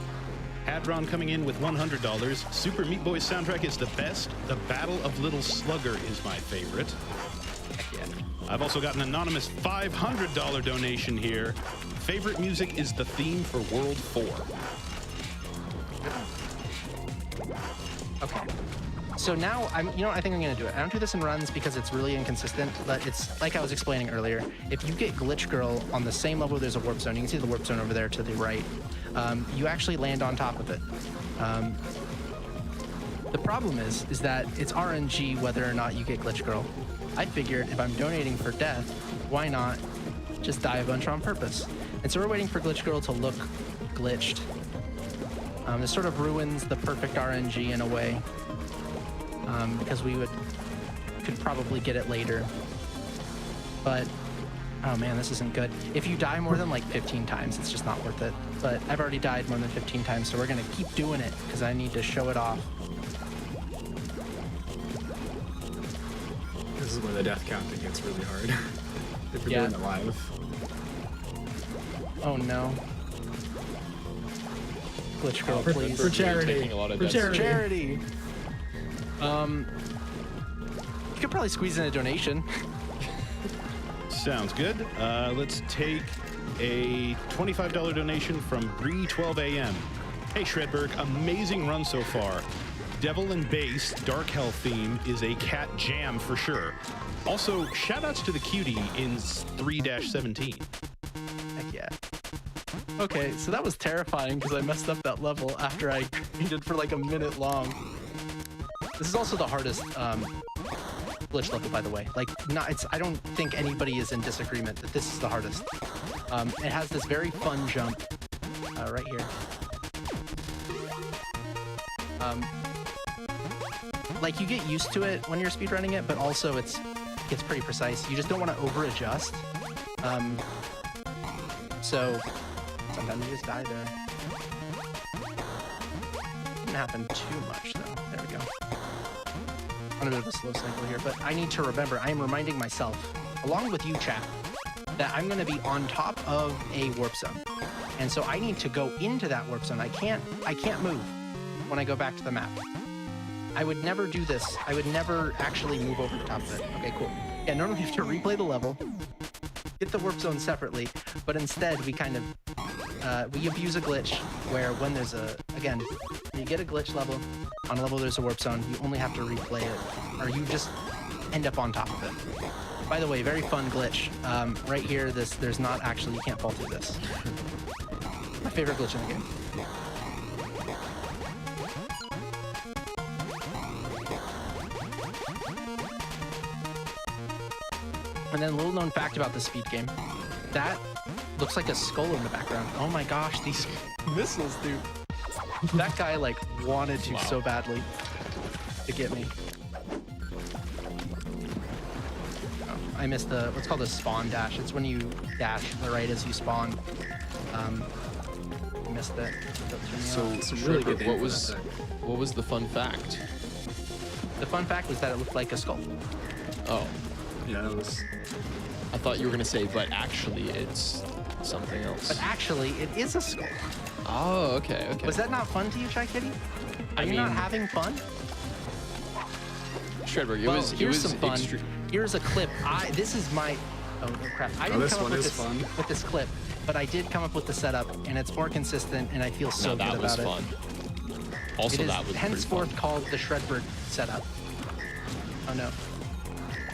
Hadron coming in with $100. Super Meat Boy's soundtrack is the best. The Battle of Little Slugger is my favorite. Heck yeah. I've also got an anonymous $500 donation here. Favorite music is the theme for World 4. Okay. So now I think I'm gonna do it. I don't do this in runs because it's really inconsistent, but it's like I was explaining earlier. If you get Glitch Girl on the same level there's a warp zone, you can see the warp zone over there to the right. You actually land on top of it. The problem is that it's RNG whether or not you get Glitch Girl. I figured if I'm donating for death, why not just die a bunch on purpose? And so we're waiting for Glitch Girl to look glitched. This sort of ruins the perfect RNG in a way. Because we could probably get it later. But, oh man, this isn't good. If you die more than like 15 times, it's just not worth it. But I've already died more than 15 times, so we're gonna keep doing it because I need to show it off. This is where the death counting gets really hard. If you're Yeah. doing it live. Oh no. Glitch Girl, For please. charity. Taking a lot of For deaths. charity. Charity! You could probably squeeze in a donation. Sounds good. Let's take a $25 donation from Bree12am. Hey Shredberg, amazing run so far. Devil and Bass Dark Hell theme is a cat jam for sure. Also, shoutouts to the cutie in 3-17. Heck yeah. Okay, so that was terrifying because I messed up that level after I grinded for like a minute long. This is also the hardest glitch level, by the way. Like, I don't think anybody is in disagreement that this is the hardest. It has this very fun jump right here. Like, you get used to it when you're speedrunning it, but also it gets pretty precise. You just don't want to over-adjust. So sometimes you just die there. Didn't happen too much, though. There we go. On a bit of a slow cycle here, but I need to remember, I am reminding myself, along with you, chat, that I'm going to be on top of a warp zone. And so I need to go into that warp zone. I can't move when I go back to the map. I would never do this. I would never actually move over the top of it. Okay, cool. Yeah, normally you have to replay the level, get the warp zone separately, but instead we kind of, we abuse a glitch where when there's again, when you get a glitch level, on a level there's a warp zone, you only have to replay it, or you just end up on top of it. By the way, very fun glitch. Right here, there's not actually, you can't fall through this. My favorite glitch in the game. And then a little known fact about the speed game, that looks like a skull in the background. Oh my gosh, these missiles, dude. That guy like wanted to so badly to get me. Oh, I missed the what's called a spawn dash. It's when you dash to the right as you spawn. I missed it. So, It's a really good Shredbird, name for that deck. what was the fun fact? The fun fact was that it looked like a skull. Oh, Yeah, it was. I thought you were gonna say, but actually it's something else. But actually, it is a skull. Oh, okay. Was that not fun to you, Chai Kitty? Are you not mean- having fun? Shredbird, it Well, was here's some fun. extreme. Here's a clip. This is my. Oh no, crap! I didn't this come up one with is this fun. with this clip, but I did come up with the setup, and it's more consistent, and I feel so No, good that was about it. fun. Also, It is that was pretty henceforth fun. called the Shredbird setup. Oh no.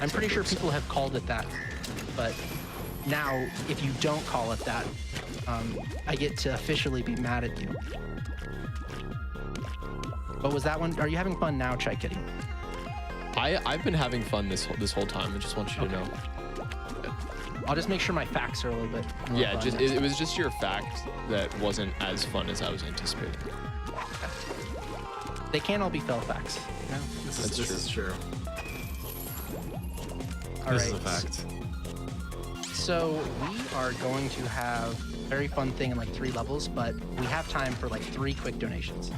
I'm pretty sure people have called it that, but now if you don't call it that, I get to officially be mad at you. But was that one? Are you having fun now, Chai Kitty? I've been having fun this whole time. I just want you to know. I'll just make sure my facts are a little bit more Yeah, fun. just it was just your fact that wasn't as fun as I was anticipating. They can't all be fell facts. You know? That's This true. is true. All This is right. a fact. So we are going to have a very fun thing in like 3 levels, but we have time for like 3 quick donations.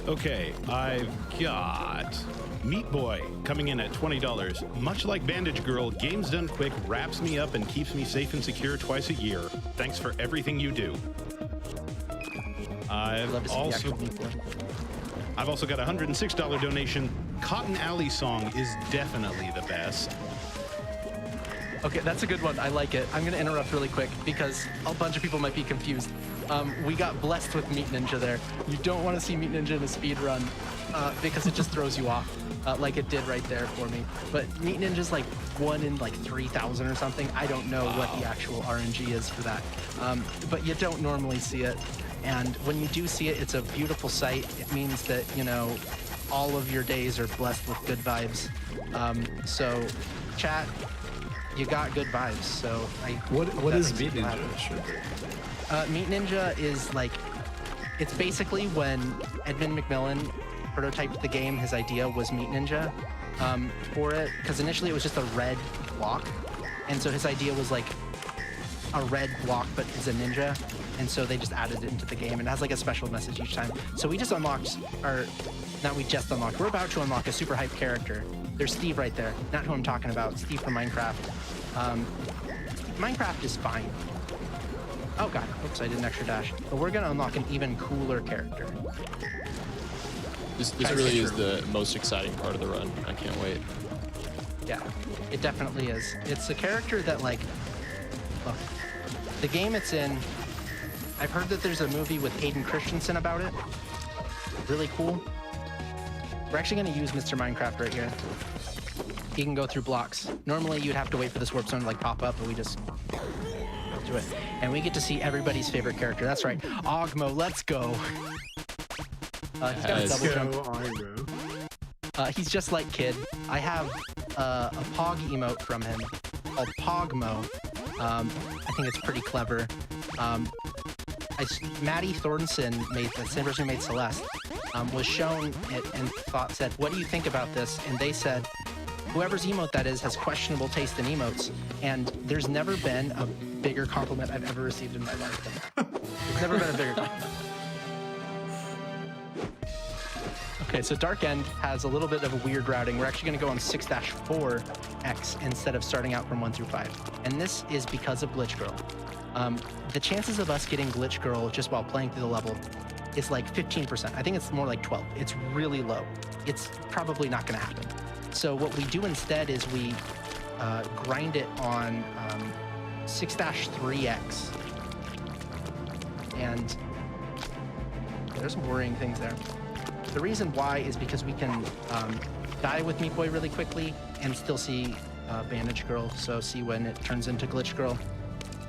Okay, I've got Meat Boy coming in at $20. Much like Bandage Girl, Games Done Quick wraps me up and keeps me safe and secure twice a year. Thanks for everything you do. I'd love to see the also actual Meat Boy. I've also got a $106 donation. Cotton Alley Song is definitely the best. Okay, that's a good one. I like it. I'm going to interrupt really quick because a bunch of people might be confused. We got blessed with Meat Ninja there. You don't want to see Meat Ninja in a speed run because it just throws you off, like it did right there for me. But Meat Ninja's like 1 in like 3,000 or something. I don't know what the actual RNG is for that. But you don't normally see it. And when you do see it, it's a beautiful sight. It means that, you know, all of your days are blessed with good vibes. So, chat, you got good vibes. So What that is makes me Meat glad. Ninja? Sure. Meat Ninja is like, it's basically when Edmund McMillan prototyped the game, his idea was Meat Ninja for it, because initially it was just a red block, and so his idea was like a red block but is a ninja, and so they just added it into the game, and it has like a special message each time. So we just unlocked, or not we just unlocked, we're about to unlock a super hype character. There's Steve right there, not who I'm talking about, Steve from Minecraft. Minecraft is fine. Oh god, oops, I did an extra dash. But we're gonna unlock an even cooler character. This Guys, really it's is the most exciting part of the run. I can't wait. Yeah, it definitely is. It's a character that, like, look, the game it's in, I've heard that there's a movie with Hayden Christensen about it. Really cool. We're actually gonna use Mr. Minecraft right here. He can go through blocks. Normally you'd have to wait for this warp zone to like pop up, but we just go through it. And we get to see everybody's favorite character. That's right, Ogmo, let's go. He's got a Yes. double jump. Go on, bro. He's just like Kid. I have a Pog emote from him called Pogmo. I think it's pretty clever. Maddie Thornton, the same person who made Celeste, was shown it and said, "What do you think about this?" And they said, "Whoever's emote that is has questionable taste in emotes." And there's never been a bigger compliment I've ever received in my life than that. There's never been a bigger compliment. Okay, so Dark End has a little bit of a weird routing. We're actually going to go on 6-4X instead of starting out from 1 through 5. And this is because of Glitch Girl. The chances of us getting Glitch Girl just while playing through the level is like 15%. I think it's more like 12. It's really low. It's probably not going to happen. So what we do instead is we grind it on 6-3X. And there's some worrying things there. The reason why is because we can die with Meat Boy really quickly and still see Bandage Girl, so see when it turns into Glitch Girl.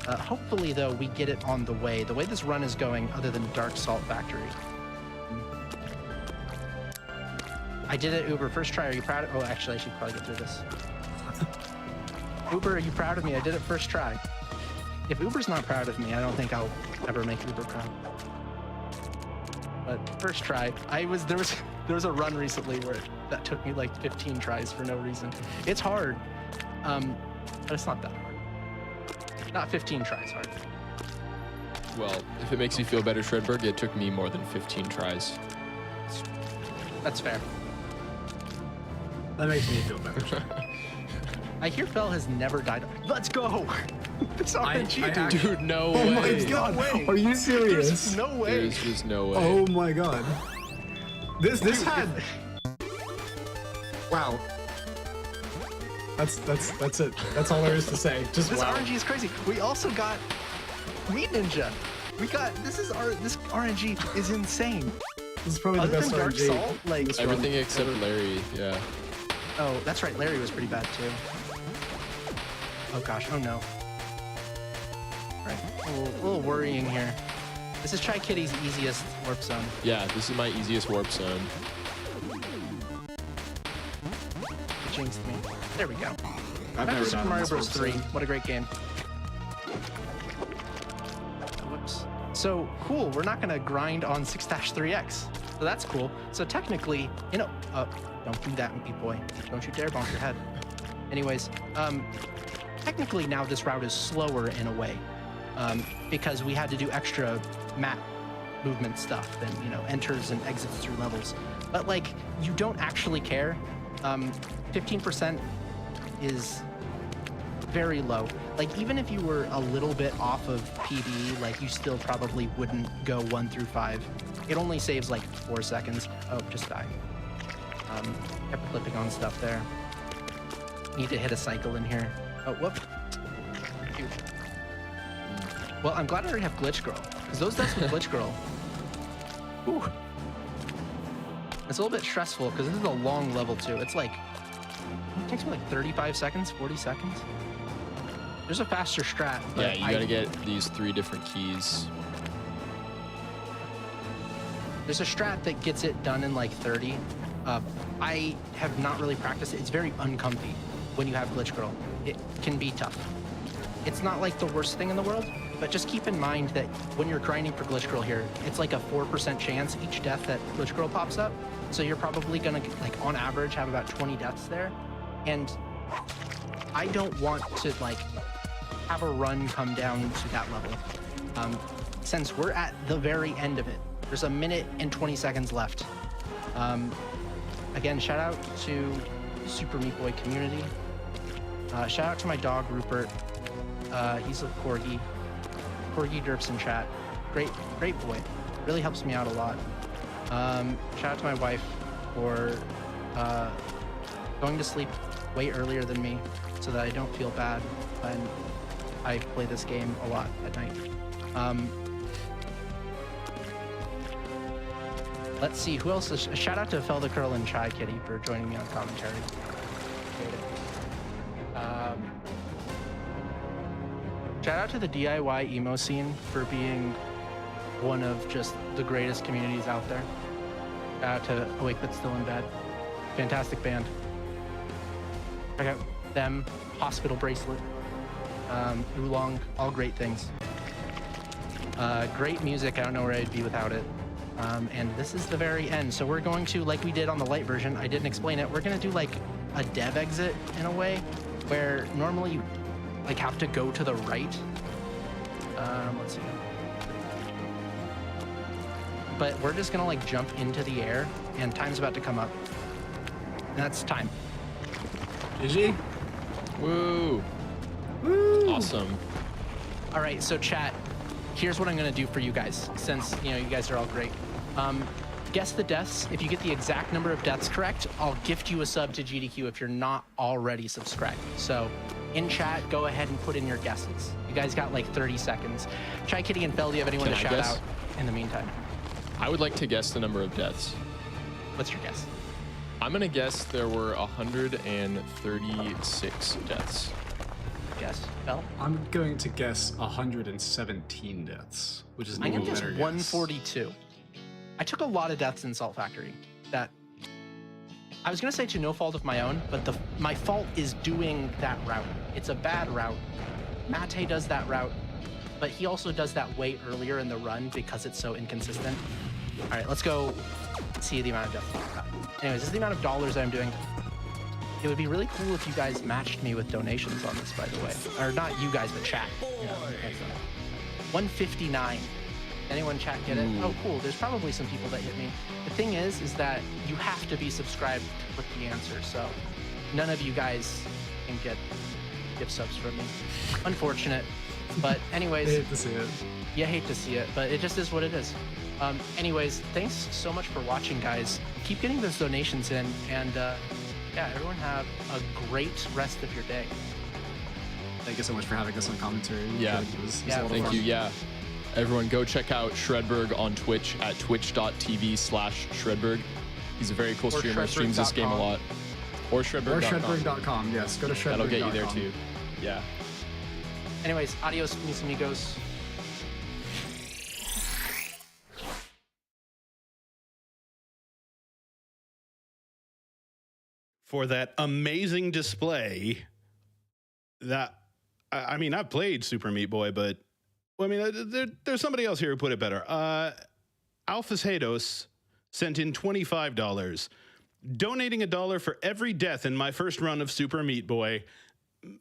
Hopefully, though, we get it on the way this run is going, other than Dark Salt Factory. I did it, Uber. First try. Are you proud of... Oh, actually, I should probably get through this. Uber, are you proud of me? I did it first try. If Uber's not proud of me, I don't think I'll ever make Uber proud. But first try, there was a run recently where that took me like 15 tries for no reason. It's hard. But it's not that hard. Not 15 tries hard. Well, if it makes you feel better, Shredberg, it took me more than 15 tries. That's fair. That makes me feel better. I hear Fel has never died. Let's go! It's RNG, dude. Dude, no Oh my way. god! way. Are you serious? There's no way. There's just no way. Oh my god! This had. Wow. That's it. That's all there is to say. Just This wow. RNG is crazy. We also got Meat Ninja. This RNG is insane. This is probably the Other best than Dark RNG. Salt, like This Everything except Larry, yeah. oh, that's right. Larry was pretty bad too. Oh gosh. Oh no. Right. A little worrying here. This is Chai Kitty's easiest warp zone. Yeah, this is my easiest warp zone. It jinxed me. There we go. I've Back to never Super done Mario this Bros. warp 3. zone. What a great game. Whoops. So cool. We're not gonna grind on 6-3x. So that's cool. So technically, don't do that, Meat Boy. Don't you dare bonk your head. Anyways, technically now this route is slower in a way, because we had to do extra map movement stuff than enters and exits through levels. But like, you don't actually care. 15% is very low. Like, even if you were a little bit off of PB, like, you still probably wouldn't go 1 through 5. It only saves like 4 seconds. Oh, just die. Kept clipping on stuff there. Need to hit a cycle in here. Oh, whoop. Huge. Well, I'm glad I already have Glitch Girl, because those deaths with Glitch Girl, whew, it's a little bit stressful because this is a long level too. It's like, it takes me like 35 seconds, 40 seconds. There's a faster strat. Yeah, But you gotta get these 3 different keys. There's a strat that gets it done in like 30. I have not really practiced it. It's very uncomfy when you have Glitch Girl. It can be tough. It's not like the worst thing in the world, but just keep in mind that when you're grinding for Glitch Girl here, it's like a 4% chance each death that Glitch Girl pops up. So you're probably gonna, like, on average, have about 20 deaths there. And I don't want to, like, have a run come down to that level. Since we're at the very end of it, there's 1 minute and 20 seconds left. Again, shout out to Super Meat Boy community. Shout out to my dog, Rupert. He's a corgi. Corgi derps in chat. Great boy. Really helps me out a lot. Shout out to my wife for going to sleep way earlier than me so that I don't feel bad when I play this game a lot at night. Let's see, who else is... Shout out to Fel the Curl and Chai Kitty for joining me on commentary. Shout out to the DIY emo scene for being one of just the greatest communities out there. Shout out to Awake But Still in Bed. Fantastic band. Check out them, Hospital Bracelet, Oolong, all great things. Great music, I don't know where I'd be without it. And this is the very end. So we're going to, like we did on the light version, I didn't explain it, we're gonna do like a dev exit in a way, where normally you like have to go to the right. Let's see. But we're just gonna like jump into the air, and time's about to come up. And that's time. GG. Woo! Woo! Awesome. All right, so chat, here's what I'm gonna do for you guys, since you guys are all great. Guess the deaths. If you get the exact number of deaths correct, I'll gift you a sub to GDQ if you're not already subscribed. So in chat, go ahead and put in your guesses. You guys got like 30 seconds. Chai Kitty and Fel, do you have anyone Can to I shout guess? out in the meantime? I would like to guess the number of deaths. What's your guess? I'm gonna guess there were 136 deaths. Guess, Fel? I'm going to guess 117 deaths, which is an I'm even gonna guess better guess. 142. I took a lot of deaths in Salt Factory that I was gonna say to no fault of my own, but my fault is doing that route. It's a bad route. Mate does that route, but he also does that way earlier in the run because it's so inconsistent. All right, let's go see the amount of deaths we've got. Anyways, this is the amount of dollars I'm doing. It would be really cool if you guys matched me with donations on this, by the way. Or not you guys, but chat. You know, that's 159. Anyone chat get it? Oh, cool. There's probably some people that hit me. The thing is that you have to be subscribed to put the answer. So none of you guys can get gift subs from me. Unfortunate. But anyways, I hate to see it. You hate to see it, but it just is what it is. Anyways, thanks so much for watching, guys. Keep getting those donations in, and yeah, everyone have a great rest of your day. Thank you so much for having us on commentary. Yeah. It was a Yeah, lot of Thank fun. you. Yeah. Everyone go check out Shredberg on Twitch at twitch.tv/Shredberg. He's a very cool Or streamer, streams this game a lot. Or Or Shredberg.com. Shredberg.com. Yes, go to Shredberg.com. That'll get you there too. Yeah. Anyways, adios, mis amigos. For that amazing display. That I mean, I've played Super Meat Boy, but well, I mean, there's somebody else here who put it better. Alphas Hados sent in $25, donating $1 for every death in my first run of Super Meat Boy,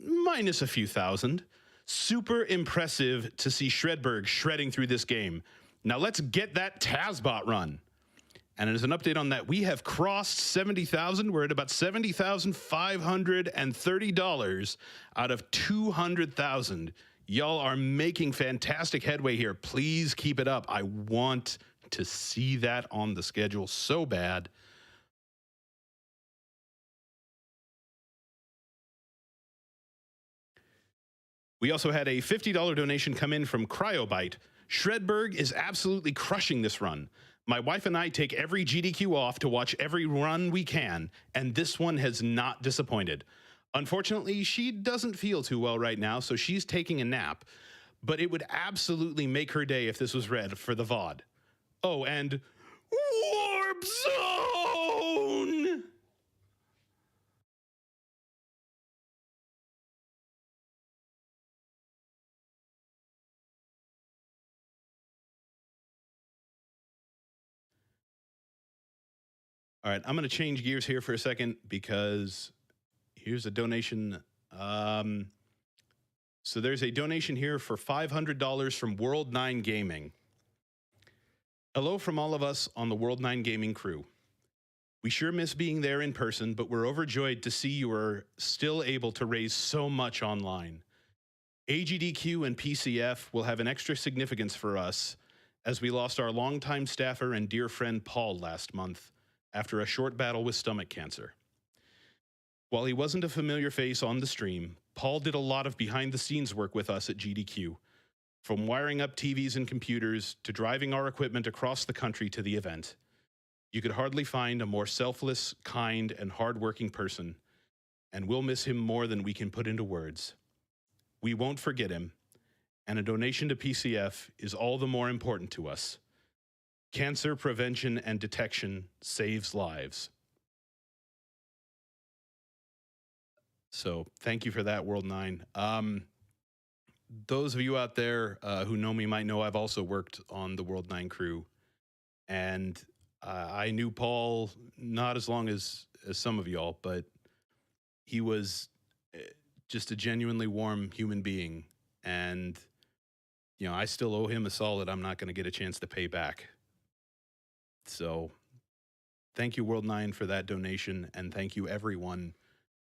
minus a few thousand. Super impressive to see Shredberg shredding through this game. Now let's get that TazBot run. And as an update on that, we have crossed 70,000. We're at about $70,530 out of 200,000. Y'all are making fantastic headway here. Please keep it up. I want to see that on the schedule so bad. We also had a $50 donation come in from Cryobite. Shredberg is absolutely crushing this run. My wife and I take every GDQ off to watch every run we can, and this one has not disappointed. Unfortunately, she doesn't feel too well right now, so she's taking a nap, but it would absolutely make her day if this was read for the VOD. Oh, and Warp Zone! All right, I'm going to change gears here for a second because here's a donation. So there's a donation here for $500 from World 9 Gaming. Hello from all of us on the World 9 Gaming crew. We sure miss being there in person, but we're overjoyed to see you are still able to raise so much online. AGDQ and PCF will have an extra significance for us as we lost our longtime staffer and dear friend Paul last month after a short battle with stomach cancer. While he wasn't a familiar face on the stream, Paul did a lot of behind-the-scenes work with us at GDQ, from wiring up TVs and computers to driving our equipment across the country to the event. You could hardly find a more selfless, kind, and hardworking person, and we'll miss him more than we can put into words. We won't forget him, and a donation to PCF is all the more important to us. Cancer prevention and detection saves lives. So thank you for that, World 9. Those of you out there who know me might know I've also worked on the World 9 crew. And I knew Paul not as long as some of y'all, but he was just a genuinely warm human being. And, you know, I still owe him a solid I'm not going to get a chance to pay back. So thank you, World 9, for that donation. And thank you, everyone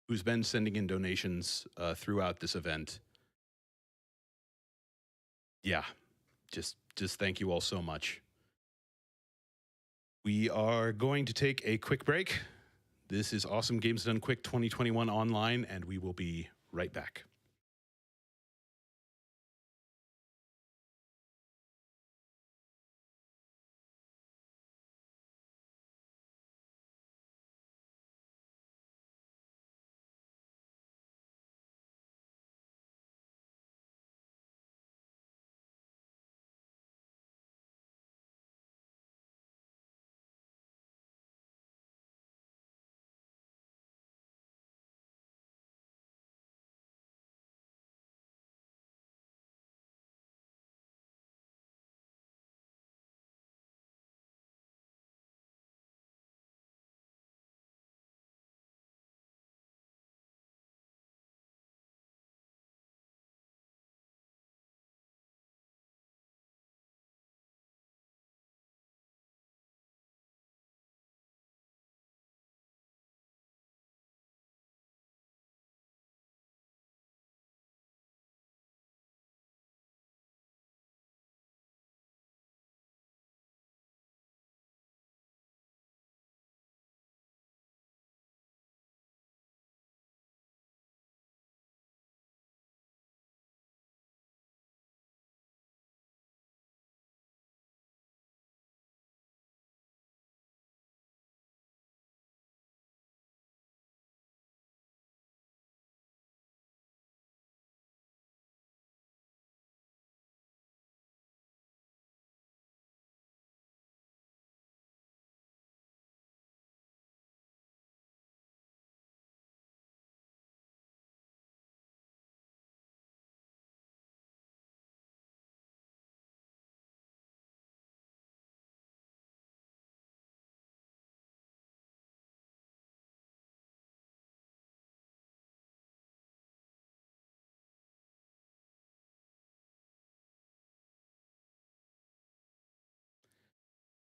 who's been sending in donations throughout this event. Yeah, just thank you all so much. We are going to take a quick break. This is Awesome Games Done Quick 2021 online, and we will be right back.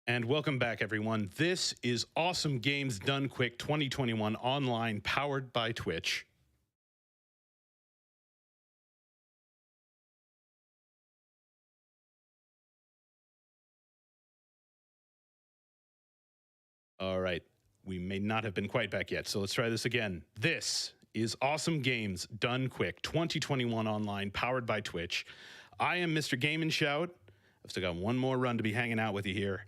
And welcome back, everyone. This is Awesome Games Done Quick 2021 online, powered by Twitch. All right. We may not have been quite back yet, so let's try this again. This is Awesome Games Done Quick 2021 online, powered by Twitch. I am Mr. Game and Shout. I've still got one more run to be hanging out with you here.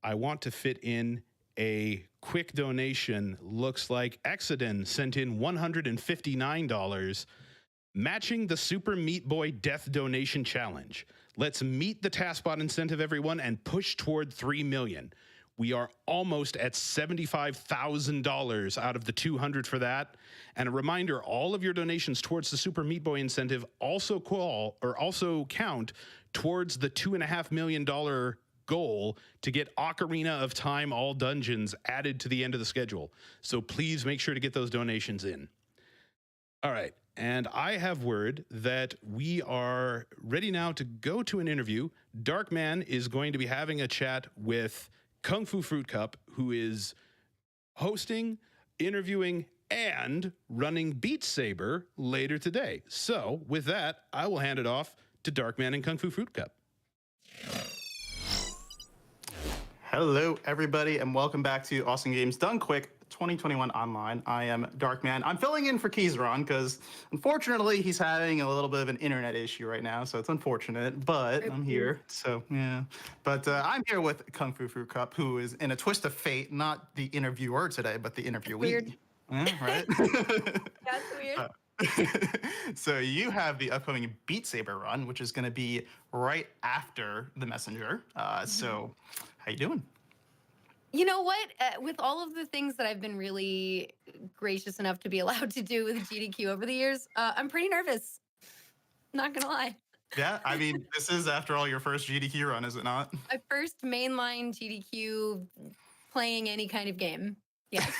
I want to fit in a quick donation. Looks like Exodin sent in $159, matching the Super Meat Boy Death Donation Challenge. Let's meet the TaskBot incentive, everyone, and push toward 3 million. We are almost at $75,000 out of the 200 for that. And a reminder, all of your donations towards the Super Meat Boy incentive also count towards the $2.5 million goal to get Ocarina of Time all dungeons added to the end of the schedule. So please make sure to get those donations in. All right. And I have word that we are ready now to go to an interview. Darkman is going to be having a chat with Kung Fu Fruit Cup, who is hosting, interviewing, and running Beat Saber later today. So with that, I will hand it off to Darkman and Kung Fu Fruit Cup. Hello, everybody, and welcome back to Awesome Games Done Quick 2021 online. I am Darkman. I'm filling in for Keysron because, unfortunately, he's having a little bit of an internet issue right now, so it's unfortunate, but I'm here, so yeah. But I'm here with Kung Fu Fruit Cup, who is in a twist of fate, not the interviewer today, but the interviewee. Weird. Yeah, right? That's weird. So you have the upcoming Beat Saber run, which is going to be right after the Messenger. So how you doing? You know what? With all of the things that I've been really gracious enough to be allowed to do with GDQ over the years, I'm pretty nervous. Not gonna lie. Yeah, I mean, this is, after all, your first GDQ run, is it not? My first mainline GDQ playing any kind of game. Yes.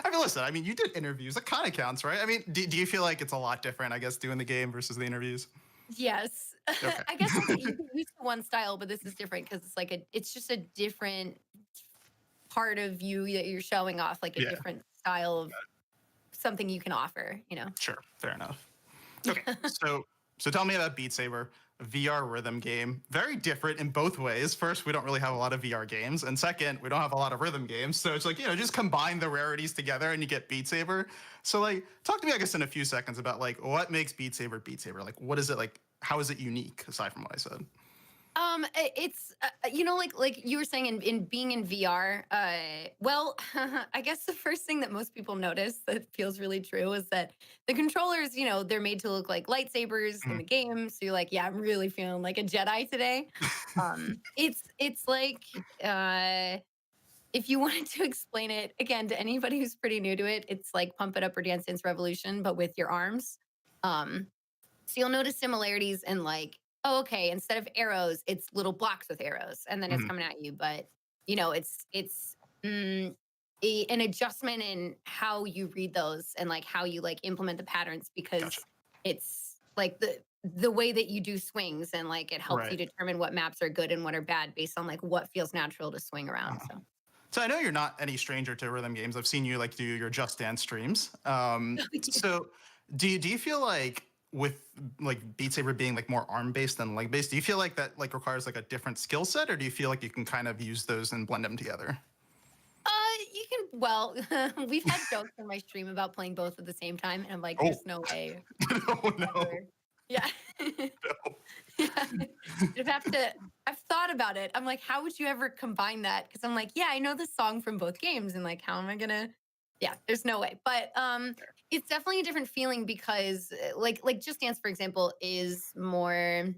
I mean, listen, I mean, you did interviews. That kind of counts, right? I mean, do you feel like it's a lot different, I guess, doing the game versus the interviews? Yes. Okay. I guess you can use one style, but this is different because it's like it's just a different part of you that you're showing off, like a different style of something you can offer, you know? Sure, fair enough. Okay, so tell me about Beat Saber, a VR rhythm game. Very different in both ways. First, we don't really have a lot of VR games, and second, we don't have a lot of rhythm games. So it's like, you know, just combine the rarities together and you get Beat Saber. So like, talk to me, I guess, in a few seconds about like what makes Beat Saber Beat Saber. Like, what is it like? How is it unique aside from what I said? It's you know, like you were saying in being in VR. Well, I guess the first thing that most people notice that feels really true is that the controllers, you know, they're made to look like lightsabers in the game. So you're like, yeah, I'm really feeling like a Jedi today. It's like if you wanted to explain it again to anybody who's pretty new to it, it's like Pump It Up or Dance Dance Revolution, but with your arms. So you'll notice similarities in like, oh, okay, instead of arrows, it's little blocks with arrows, and then it's coming at you. But you know, it's an adjustment in how you read those and like how you like implement the patterns, because it's like the way that you do swings, and like it helps you determine what maps are good and what are bad based on like what feels natural to swing around. So I know you're not any stranger to rhythm games. I've seen you like do your Just Dance streams. So do you feel like, with like Beat Saber being like more arm based than leg based, do you feel like that like requires like a different skill set, or do you feel like you can kind of use those and blend them together? You can, well, we've had jokes in my stream about playing both at the same time, and I'm like, there's no way. No. Yeah. I've thought about it. I'm like, how would you ever combine that? Because I'm like, yeah, I know the song from both games, and like, how am I gonna? Yeah, there's no way. But it's definitely a different feeling because like Just Dance, for example, is more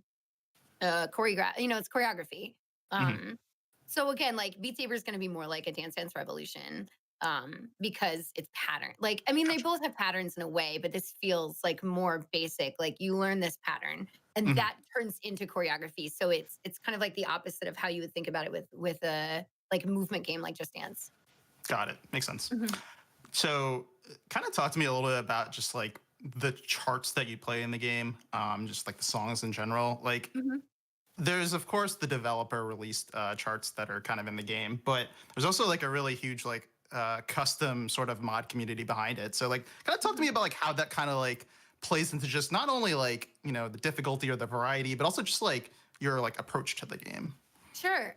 choreograph. You know, it's choreography. So again, like Beat Saber is going to be more like a Dance Dance Revolution because it's pattern. Like, I mean, they both have patterns in a way, but this feels like more basic. Like you learn this pattern, and that turns into choreography. So it's kind of like the opposite of how you would think about it with a like movement game like Just Dance. Got it. Makes sense. So kind of talk to me a little bit about just like the charts that you play in the game, just like the songs in general. Like, there's of course the developer released charts that are kind of in the game, but there's also like a really huge like custom sort of mod community behind it. So like, kind of talk to me about like how that kind of like plays into just not only like the difficulty or the variety, but also just like your like approach to the game. Sure.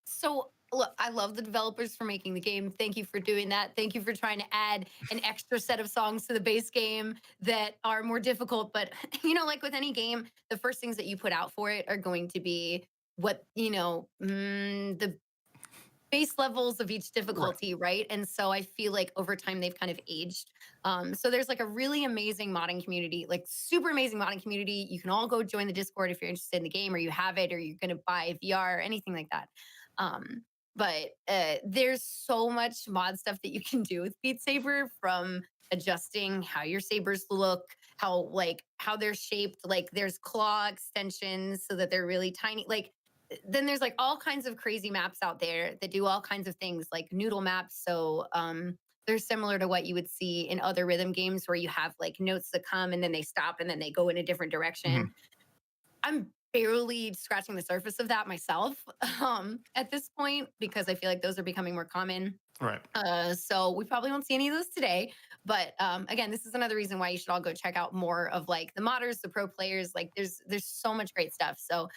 So look, I love the developers for making the game. Thank you for doing that. Thank you for trying to add an extra set of songs to the base game that are more difficult. But like with any game, the first things that you put out for it are going to be what, the base levels of each Right. difficulty, right? And so I feel like over time they've kind of aged. So there's like a really amazing modding community, like super amazing modding community. You can all go join the Discord if you're interested in the game or you have it or you're going to buy VR or anything like that. Um, but there's so much mod stuff that you can do with Beat Saber, from adjusting how your sabers look, how they're shaped. Like there's claw extensions so that they're really tiny. Like then there's like all kinds of crazy maps out there that do all kinds of things, like noodle maps. So they're similar to what you would see in other rhythm games where you have like notes that come and then they stop and then they go in a different direction. Mhm. I'm barely scratching the surface of that myself at this point, because I feel like those are becoming more common. Right. So we probably won't see any of those today. But again, this is another reason why you should all go check out more of like the modders, the pro players. Like there's so much great stuff. So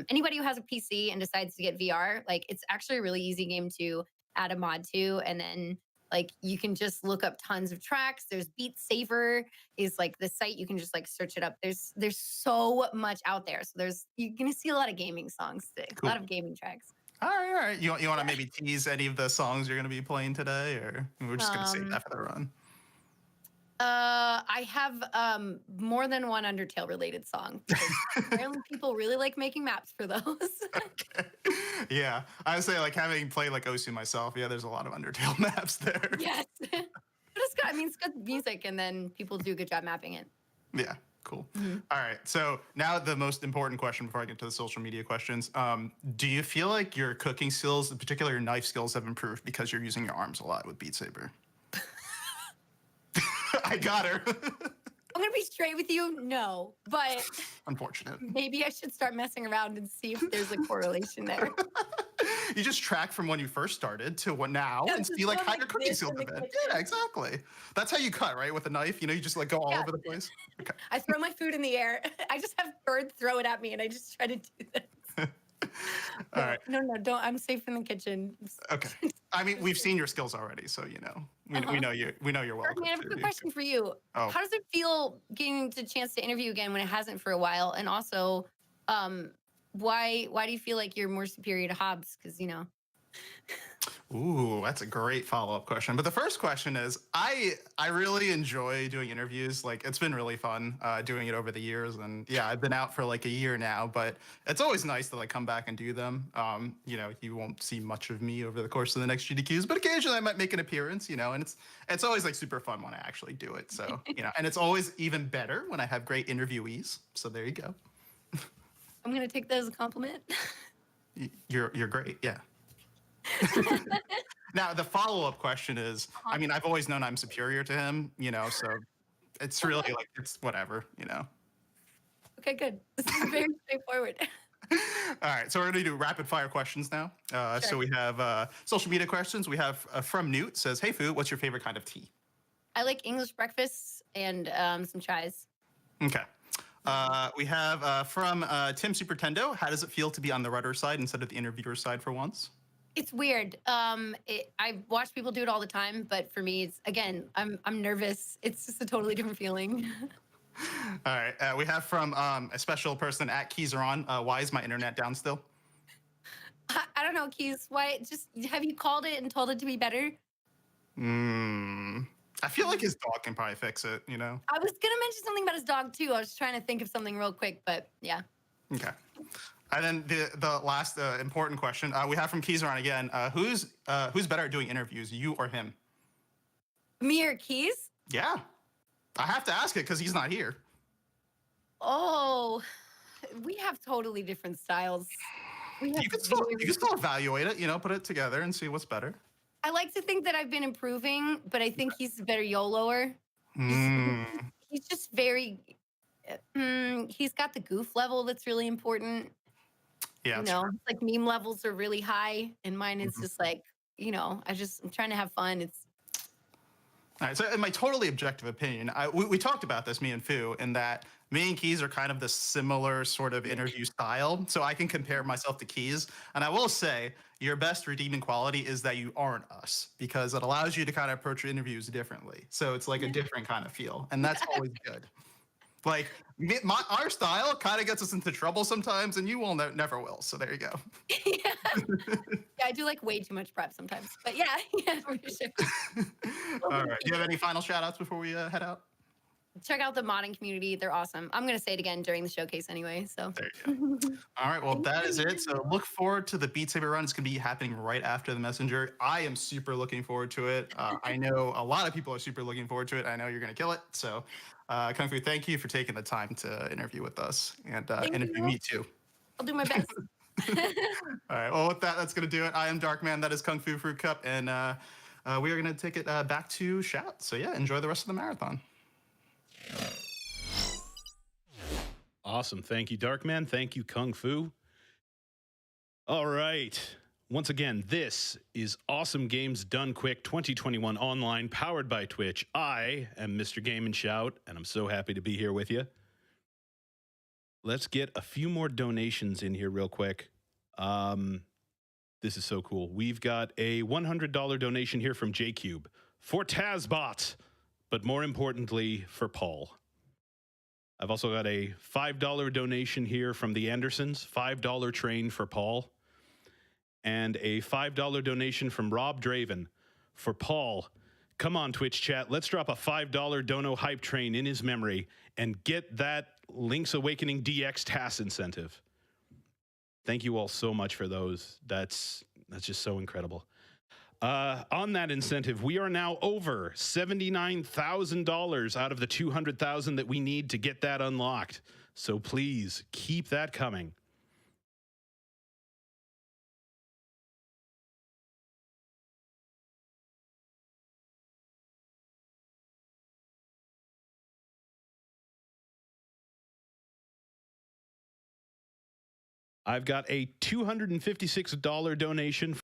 anybody who has a PC and decides to get VR, like it's actually a really easy game to add a mod to, and then like you can just look up tons of tracks. There's Beat Saver is like the site, you can just like search it up. There's so much out there. So you're gonna see a lot of gaming songs today, a Cool. lot of gaming tracks. All right, all right. You want to maybe tease any of the songs you're going to be playing today, or we're just going to save Um, that for the run? I have more than one Undertale related song, because apparently people really like making maps for those. Okay. Yeah, I would say like having played like Osu myself. Yeah, there's a lot of Undertale maps there. Yes. But it's good. I mean, it's good music, and then people do a good job mapping it. Yeah, cool. Mhm. All right, so now the most important question before I get to the social media questions. Do you feel like your cooking skills, in particular your knife skills, have improved because you're using your arms a lot with Beat Saber? I got her. I'm gonna be straight with you. No, but Unfortunate. maybe I should start messing around and see if there's a correlation there. You just track from when you first started to what now Yeah, and just see like go how like your cooking this skills in have the been. kitchen. Yeah, exactly. That's how you cut, right? With a knife, you just like go all Yeah. over the place. Okay. I throw my food in the air. I just have bird throw it at me, and I just try to do this. All right. No, don't. I'm safe in the kitchen. Okay. I mean, we've seen your skills already, so we Uh-huh. know you're well Dark Man, I have a equipped quick to. question for you. Oh, How does it feel getting the chance to interview again when it hasn't for a while? And also, why do you feel like you're more superior to Hobbs? Because ooh, that's a great follow-up question. But the first question is, I really enjoy doing interviews. Like, it's been really fun doing it over the years, and yeah, I've been out for like a year now. But it's always nice to like come back and do them. You won't see much of me over the course of the next GDQs, but occasionally I might make an appearance. And it's always like super fun when I actually do it. So and it's always even better when I have great interviewees. So there you go. I'm gonna take that as a compliment. You're great. Yeah. Now, the follow-up question is, I mean, I've always known I'm superior to him, so it's really like, it's whatever. Okay, good. This is very straightforward. All right, so we're gonna do rapid fire questions now. So Sure. we have social media questions. We have from Newt says, "Hey, Fu, what's your favorite kind of tea?" I like English breakfasts and some chais. Okay. We have from Tim Supertendo, how does it feel to be on the rudder side instead of the interviewer side for once? It's weird. I watch people do it all the time, but for me, it's again, I'm nervous. It's just a totally different feeling. All right, we have from a special person at Keys are on. Why is my internet down still? I don't know, Keys. Why? Just have you called it and told it to be better? I feel like his dog can probably fix it. I was gonna mention something about his dog too. I was trying to think of something real quick, but yeah. Okay. And then the last important question we have from Keys are on again. Who's better at doing interviews, you or him? Me or Keys? Yeah, I have to ask it because he's not here. Oh, we have totally different styles. We have You can still evaluate it. Put it together and see what's better. I like to think that I've been improving, but I think he's a better YOLOer. Mm, He's just very. He's got the goof level that's really important. Yeah, You it's know, it's like meme levels are really high, and mine is true. just like, I'm trying to have fun. It's All right, so in my totally objective opinion, we talked about this, me and Fu, in that me and Keys are kind of the similar sort of interview style. So I can compare myself to Keys. And I will say, your best redeeming quality is that you aren't us, because it allows you to kind of approach your interviews differently. So it's like a different kind of feel. And that's always good. Like our style kind of gets us into trouble sometimes, and you will never will. So there you go. yeah. Yeah, I do like way too much prep sometimes. But yeah, yeah, for sure. All right. Do you have any final shout outs before we head out? Check out the modding community. They're awesome. I'm gonna say it again during the showcase anyway. So There you go. All right, well, that is it. So look forward to the Beat Saber run. It's going to be happening right after the Messenger. I am super looking forward to it. I know a lot of people are super looking forward to it. I know you're going to kill it. So, Kung Fu, thank you for taking the time to interview with us and Thank interview you. me too. I'll do my best. All right, well, with that, that's going to do it. I am Darkman. That is Kung Fu Fruit Cup. And we are going to take it back to Shout. So, yeah, enjoy the rest of the marathon. Awesome. Thank you, Darkman. Thank you, Kung Fu. All right. Once again, this is Awesome Games Done Quick 2021 online, powered by Twitch. I am Mr. Game and Shout, and I'm so happy to be here with you. Let's get a few more donations in here real quick. This is so cool. We've got a $100 donation here from JCube for Tazbot, but more importantly, for Paul. I've also got a $5 donation here from the Andersons, $5 train for Paul, and a $5 donation from Rob Draven for Paul. Come on, Twitch chat, let's drop a $5 dono hype train in his memory and get that Link's Awakening DX TAS incentive. Thank you all so much for those. That's just so incredible. On that incentive, we are now over $79,000 out of the $200,000 that we need to get that unlocked. So please keep that coming. I've got a $256 donation